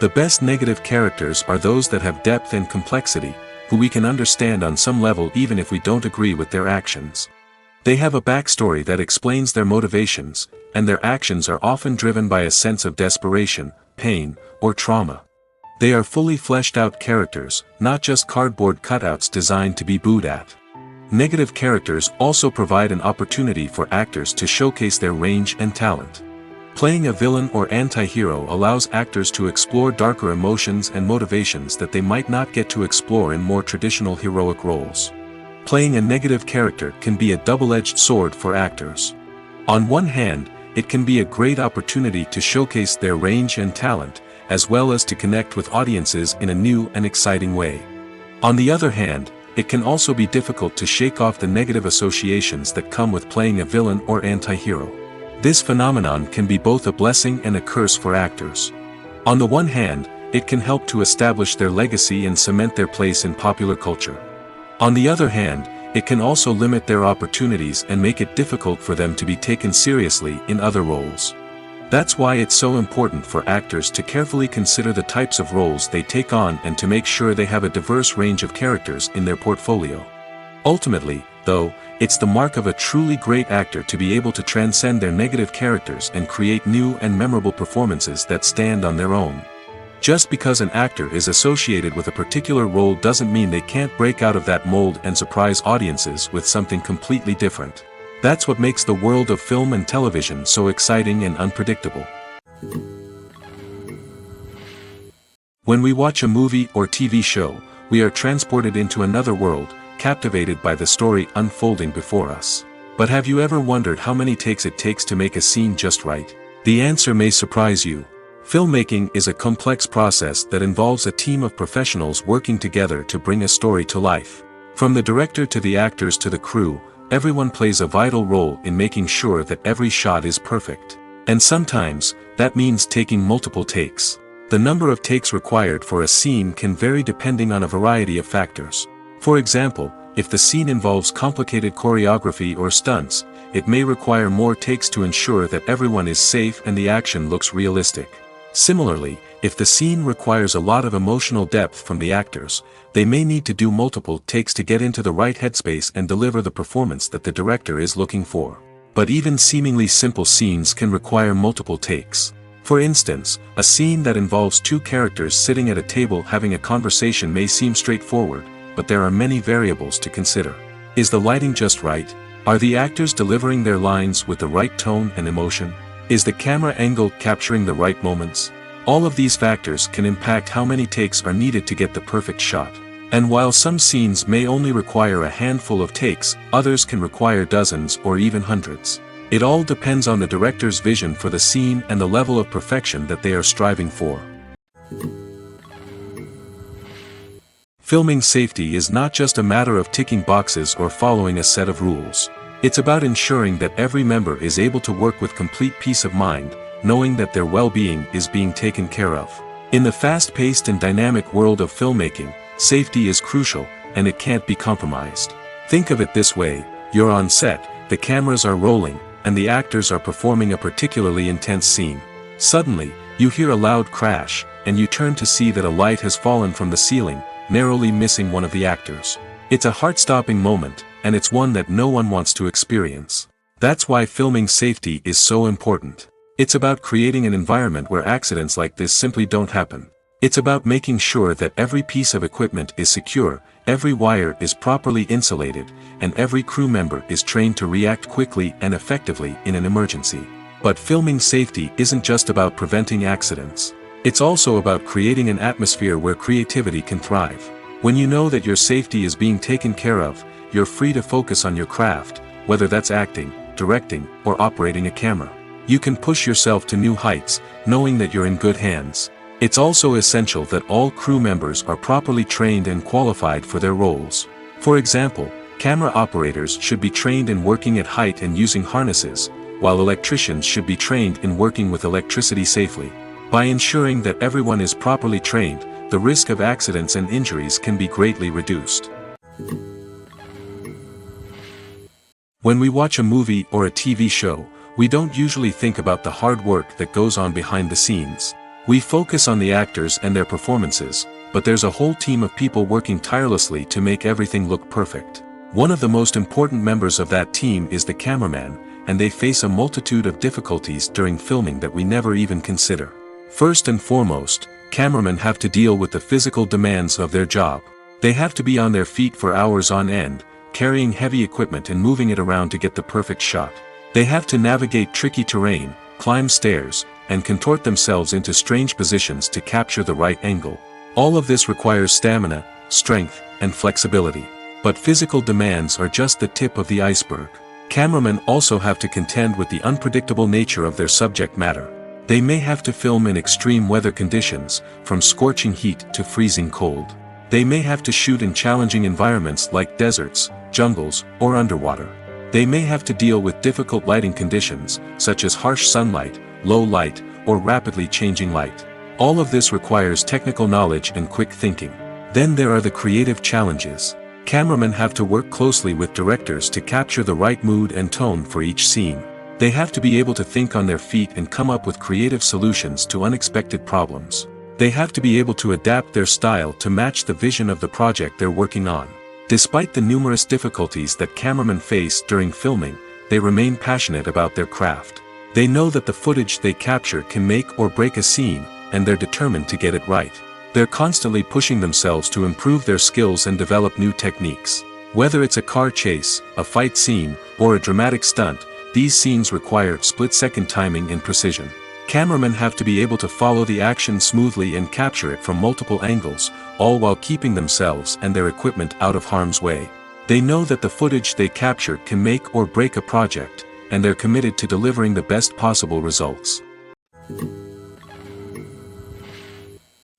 A: The best negative characters are those that have depth and complexity, who we can understand on some level even if we don't agree with their actions. They have a backstory that explains their motivations, and their actions are often driven by a sense of desperation, pain, or trauma. They are fully fleshed out characters, not just cardboard cutouts designed to be booed at. Negative characters also provide an opportunity for actors to showcase their range and talent. Playing a villain or anti-hero allows actors to explore darker emotions and motivations that they might not get to explore in more traditional heroic roles. Playing a negative character can be a double-edged sword for actors. On one hand, it can be a great opportunity to showcase their range and talent, as well as to connect with audiences in a new and exciting way. On the other hand, it can also be difficult to shake off the negative associations that come with playing a villain or anti-hero. This phenomenon can be both a blessing and a curse for actors. On the one hand, it can help to establish their legacy and cement their place in popular culture. On the other hand, it can also limit their opportunities and make it difficult for them to be taken seriously in other roles. That's why it's so important for actors to carefully consider the types of roles they take on and to make sure they have a diverse range of characters in their portfolio. Ultimately, though, it's the mark of a truly great actor to be able to transcend their negative characters and create new and memorable performances that stand on their own. Just because an actor is associated with a particular role doesn't mean they can't break out of that mold and surprise audiences with something completely different. That's what makes the world of film and television so exciting and unpredictable. When we watch a movie or TV show, we are transported into another world, captivated by the story unfolding before us. But have you ever wondered how many takes it takes to make a scene just right? The answer may surprise you. Filmmaking is a complex process that involves a team of professionals working together to bring a story to life. From the director to the actors to the crew, everyone plays a vital role in making sure that every shot is perfect. And sometimes, that means taking multiple takes. The number of takes required for a scene can vary depending on a variety of factors. For example, if the scene involves complicated choreography or stunts, it may require more takes to ensure that everyone is safe and the action looks realistic. Similarly, if the scene requires a lot of emotional depth from the actors, they may need to do multiple takes to get into the right headspace and deliver the performance that the director is looking for. But even seemingly simple scenes can require multiple takes. For instance, a scene that involves two characters sitting at a table having a conversation may seem straightforward, but there are many variables to consider. Is the lighting just right? Are the actors delivering their lines with the right tone and emotion? Is the camera angle capturing the right moments? All of these factors can impact how many takes are needed to get the perfect shot. And while some scenes may only require a handful of takes, others can require dozens or even hundreds. It all depends on the director's vision for the scene and the level of perfection that they are striving for. Filming safety is not just a matter of ticking boxes or following a set of rules. It's about ensuring that every member is able to work with complete peace of mind, knowing that their well-being is being taken care of. In the fast-paced and dynamic world of filmmaking, safety is crucial, and it can't be compromised. Think of it this way: you're on set, the cameras are rolling, and the actors are performing a particularly intense scene. Suddenly, you hear a loud crash, and you turn to see that a light has fallen from the ceiling, narrowly missing one of the actors. It's a heart-stopping moment, and it's one that no one wants to experience. That's why filming safety is so important. It's about creating an environment where accidents like this simply don't happen. It's about making sure that every piece of equipment is secure, every wire is properly insulated, and every crew member is trained to react quickly and effectively in an emergency. But filming safety isn't just about preventing accidents. It's also about creating an atmosphere where creativity can thrive. When you know that your safety is being taken care of, you're free to focus on your craft, whether that's acting, directing, or operating a camera. You can push yourself to new heights, knowing that you're in good hands. It's also essential that all crew members are properly trained and qualified for their roles. For example, camera operators should be trained in working at height and using harnesses, while electricians should be trained in working with electricity safely. By ensuring that everyone is properly trained, the risk of accidents and injuries can be greatly reduced. When we watch a movie or a TV show, we don't usually think about the hard work that goes on behind the scenes. We focus on the actors and their performances, but there's a whole team of people working tirelessly to make everything look perfect. One of the most important members of that team is the cameraman, and they face a multitude of difficulties during filming that we never even consider. First and foremost, cameramen have to deal with the physical demands of their job. They have to be on their feet for hours on end, carrying heavy equipment and moving it around to get the perfect shot. They have to navigate tricky terrain, climb stairs, and contort themselves into strange positions to capture the right angle. All of this requires stamina, strength, and flexibility. But physical demands are just the tip of the iceberg. Cameramen also have to contend with the unpredictable nature of their subject matter. They may have to film in extreme weather conditions, from scorching heat to freezing cold. They may have to shoot in challenging environments like deserts, jungles, or underwater. They may have to deal with difficult lighting conditions, such as harsh sunlight, low light, or rapidly changing light. All of this requires technical knowledge and quick thinking. Then there are the creative challenges. Cameramen have to work closely with directors to capture the right mood and tone for each scene. They have to be able to think on their feet and come up with creative solutions to unexpected problems. They have to be able to adapt their style to match the vision of the project they're working on. Despite the numerous difficulties that cameramen face during filming, they remain passionate about their craft. They know that the footage they capture can make or break a scene, and they're determined to get it right. They're constantly pushing themselves to improve their skills and develop new techniques. Whether it's a car chase, a fight scene, or a dramatic stunt, these scenes require split-second timing and precision. Cameramen have to be able to follow the action smoothly and capture it from multiple angles, all while keeping themselves and their equipment out of harm's way. They know that the footage they capture can make or break a project, and they're committed to delivering the best possible results.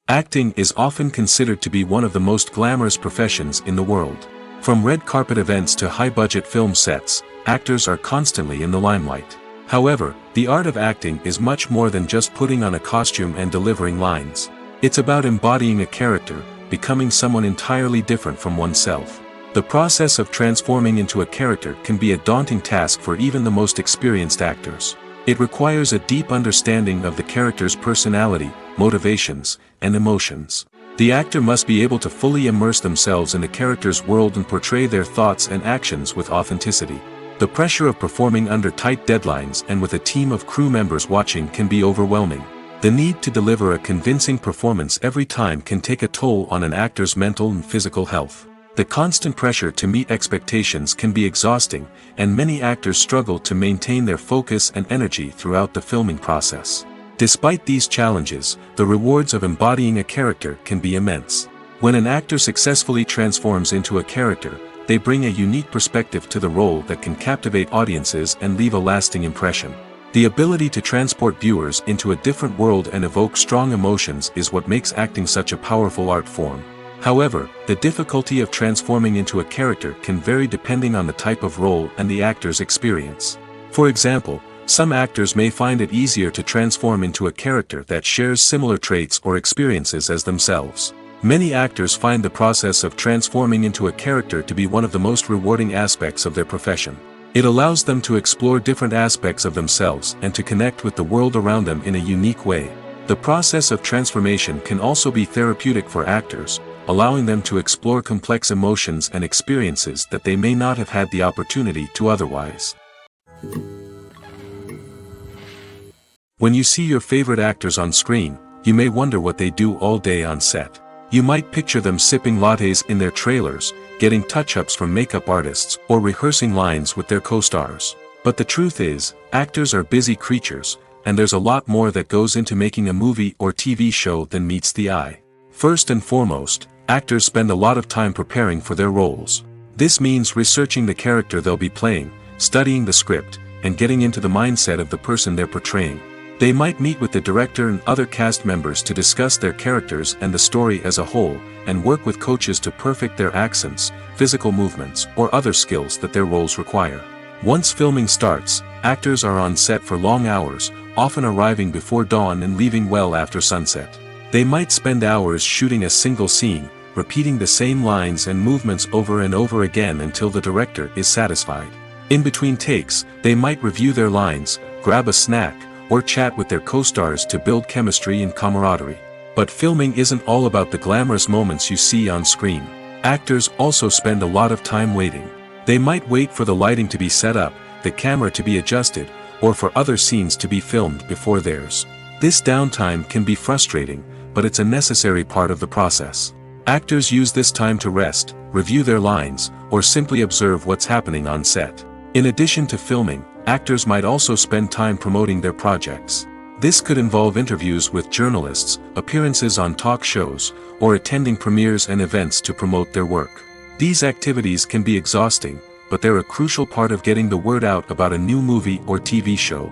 A: Acting is often considered to be one of the most glamorous professions in the world. From red carpet events to high-budget film sets, actors are constantly in the limelight. However, the art of acting is much more than just putting on a costume and delivering lines. It's about embodying a character, becoming someone entirely different from oneself. The process of transforming into a character can be a daunting task for even the most experienced actors. It requires a deep understanding of the character's personality, motivations, and emotions. The actor must be able to fully immerse themselves in the character's world and portray their thoughts and actions with authenticity. The pressure of performing under tight deadlines and with a team of crew members watching can be overwhelming. The need to deliver a convincing performance every time can take a toll on an actor's mental and physical health. The constant pressure to meet expectations can be exhausting, and many actors struggle to maintain their focus and energy throughout the filming process. Despite these challenges, the rewards of embodying a character can be immense. When an actor successfully transforms into a character, they bring a unique perspective to the role that can captivate audiences and leave a lasting impression. The ability to transport viewers into a different world and evoke strong emotions is what makes acting such a powerful art form. However, the difficulty of transforming into a character can vary depending on the type of role and the actor's experience. For example, some actors may find it easier to transform into a character that shares similar traits or experiences as themselves. Many actors find the process of transforming into a character to be one of the most rewarding aspects of their profession. It allows them to explore different aspects of themselves and to connect with the world around them in a unique way. The process of transformation can also be therapeutic for actors, allowing them to explore complex emotions and experiences that they may not have had the opportunity to otherwise. When you see your favorite actors on screen, you may wonder what they do all day on set. You might picture them sipping lattes in their trailers, getting touch-ups from makeup artists, or rehearsing lines with their co-stars. But the truth is, actors are busy creatures, and there's a lot more that goes into making a movie or TV show than meets the eye. First and foremost, actors spend a lot of time preparing for their roles. This means researching the character they'll be playing, studying the script, and getting into the mindset of the person they're portraying. They might meet with the director and other cast members to discuss their characters and the story as a whole, and work with coaches to perfect their accents, physical movements, or other skills that their roles require. Once filming starts, actors are on set for long hours, often arriving before dawn and leaving well after sunset. They might spend hours shooting a single scene, repeating the same lines and movements over and over again until the director is satisfied. In between takes, they might review their lines, grab a snack, or chat with their co-stars to build chemistry and camaraderie. But filming isn't all about the glamorous moments you see on screen. Actors also spend a lot of time waiting. They might wait for the lighting to be set up, the camera to be adjusted, or for other scenes to be filmed before theirs. This downtime can be frustrating, but it's a necessary part of the process. Actors use this time to rest, review their lines, or simply observe what's happening on set. In addition to filming, actors might also spend time promoting their projects. This could involve interviews with journalists, appearances on talk shows, or attending premieres and events to promote their work. These activities can be exhausting, but they're a crucial part of getting the word out about a new movie or TV show.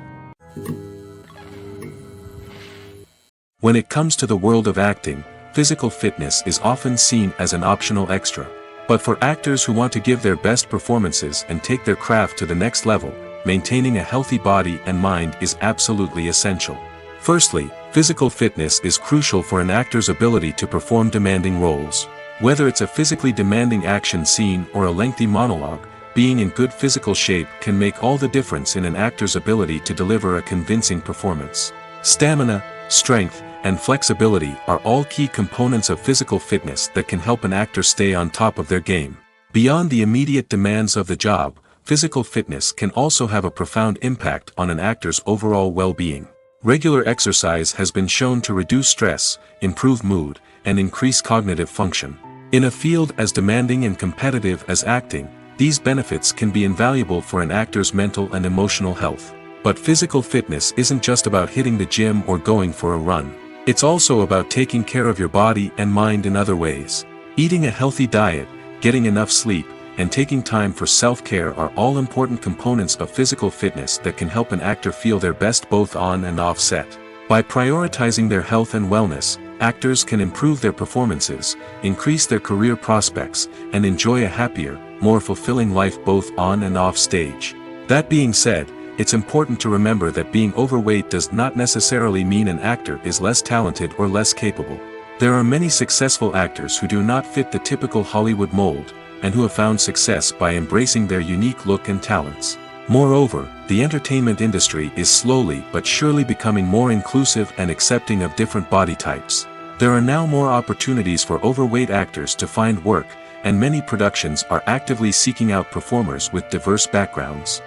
A: When it comes to the world of acting, physical fitness is often seen as an optional extra. But for actors who want to give their best performances and take their craft to the next level, maintaining a healthy body and mind is absolutely essential. Firstly, physical fitness is crucial for an actor's ability to perform demanding roles. Whether it's a physically demanding action scene or a lengthy monologue, being in good physical shape can make all the difference in an actor's ability to deliver a convincing performance. Stamina, strength, and flexibility are all key components of physical fitness that can help an actor stay on top of their game. Beyond the immediate demands of the job, physical fitness can also have a profound impact on an actor's overall well-being. Regular exercise has been shown to reduce stress, improve mood, and increase cognitive function. In a field as demanding and competitive as acting, these benefits can be invaluable for an actor's mental and emotional health. But physical fitness isn't just about hitting the gym or going for a run. It's also about taking care of your body and mind in other ways. Eating a healthy diet, getting enough sleep, and taking time for self-care are all important components of physical fitness that can help an actor feel their best both on and off set. By prioritizing their health and wellness, actors can improve their performances, increase their career prospects, and enjoy a happier, more fulfilling life both on and off stage. That being said, it's important to remember that being overweight does not necessarily mean an actor is less talented or less capable. There are many successful actors who do not fit the typical Hollywood mold, and who have found success by embracing their unique look and talents. Moreover, the entertainment industry is slowly but surely becoming more inclusive and accepting of different body types. There are now more opportunities for overweight actors to find work, and many productions are actively seeking out performers with diverse backgrounds.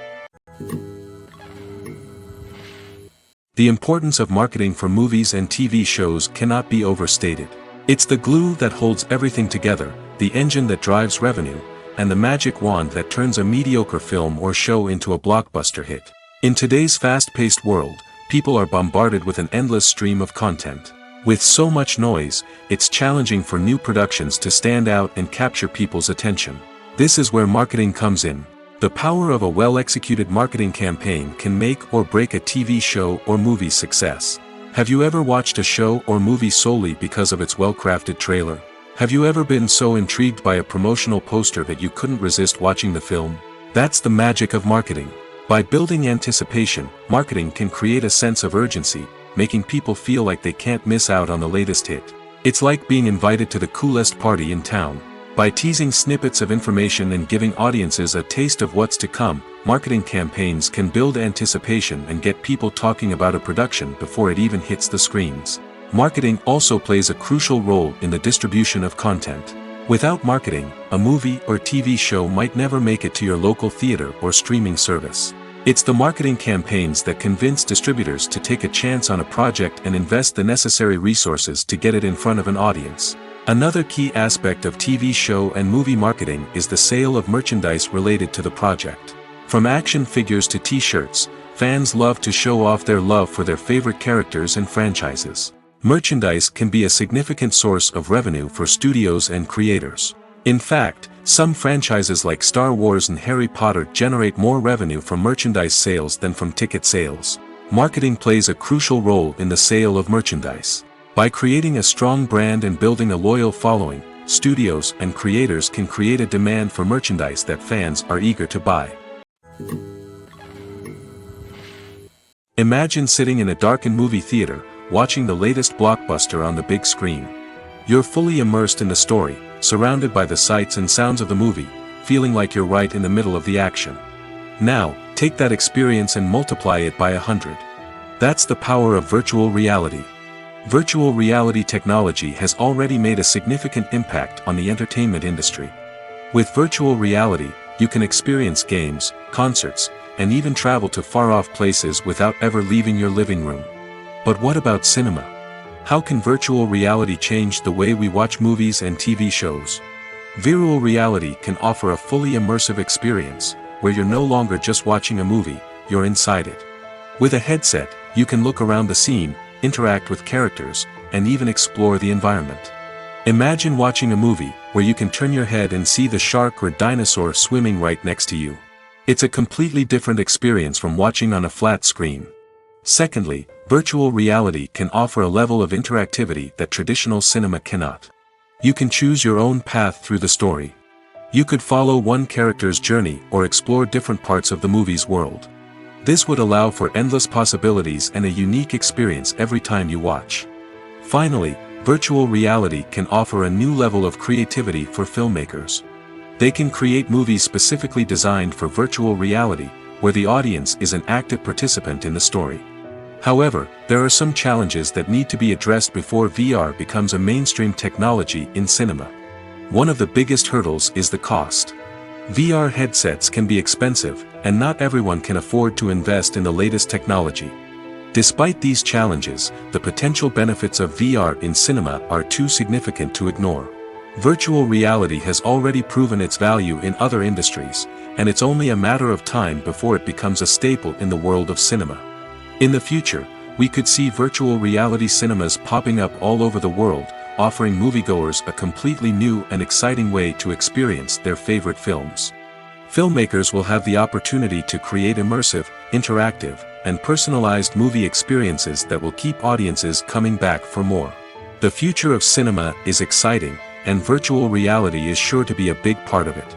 A: The importance of marketing for movies and TV shows cannot be overstated. It's the glue that holds everything together, the engine that drives revenue, and the magic wand that turns a mediocre film or show into a blockbuster hit. In today's fast-paced world, people are bombarded with an endless stream of content. With so much noise, it's challenging for new productions to stand out and capture people's attention. This is where marketing comes in. The power of a well-executed marketing campaign can make or break a TV show or movie's success. Have you ever watched a show or movie solely because of its well-crafted trailer? Have you ever been so intrigued by a promotional poster that you couldn't resist watching the film? That's the magic of marketing. By building anticipation, marketing can create a sense of urgency, making people feel like they can't miss out on the latest hit. It's like being invited to the coolest party in town. By teasing snippets of information and giving audiences a taste of what's to come, marketing campaigns can build anticipation and get people talking about a production before it even hits the screens. Marketing also plays a crucial role in the distribution of content. Without marketing, a movie or TV show might never make it to your local theater or streaming service. It's the marketing campaigns that convince distributors to take a chance on a project and invest the necessary resources to get it in front of an audience. Another key aspect of TV show and movie marketing is the sale of merchandise related to the project. From action figures to t-shirts, fans love to show off their love for their favorite characters and franchises. Merchandise can be a significant source of revenue for studios and creators. In fact, some franchises like Star Wars and Harry Potter generate more revenue from merchandise sales than from ticket sales. Marketing plays a crucial role in the sale of merchandise. By creating a strong brand and building a loyal following, studios and creators can create a demand for merchandise that fans are eager to buy. Imagine sitting in a darkened movie theater, watching the latest blockbuster on the big screen. You're fully immersed in the story, surrounded by the sights and sounds of the movie, feeling like you're right in the middle of the action. Now, take that experience and multiply it by 100. That's the power of virtual reality. Virtual reality technology has already made a significant impact on the entertainment industry. With virtual reality, you can experience games, concerts, and even travel to far-off places without ever leaving your living room. But what about cinema? How can virtual reality change the way we watch movies and TV shows? Virtual reality can offer a fully immersive experience, where you're no longer just watching a movie, you're inside it. With a headset, you can look around the scene, interact with characters, and even explore the environment. Imagine watching a movie, where you can turn your head and see the shark or dinosaur swimming right next to you. It's a completely different experience from watching on a flat screen. Secondly, virtual reality can offer a level of interactivity that traditional cinema cannot. You can choose your own path through the story. You could follow one character's journey or explore different parts of the movie's world. This would allow for endless possibilities and a unique experience every time you watch. Finally, virtual reality can offer a new level of creativity for filmmakers. They can create movies specifically designed for virtual reality, where the audience is an active participant in the story. However, there are some challenges that need to be addressed before VR becomes a mainstream technology in cinema. One of the biggest hurdles is the cost. VR headsets can be expensive, and not everyone can afford to invest in the latest technology. Despite these challenges, the potential benefits of VR in cinema are too significant to ignore. Virtual reality has already proven its value in other industries, and it's only a matter of time before it becomes a staple in the world of cinema. In the future, we could see virtual reality cinemas popping up all over the world, offering moviegoers a completely new and exciting way to experience their favorite films. Filmmakers will have the opportunity to create immersive, interactive, and personalized movie experiences that will keep audiences coming back for more. The future of cinema is exciting, and virtual reality is sure to be a big part of it.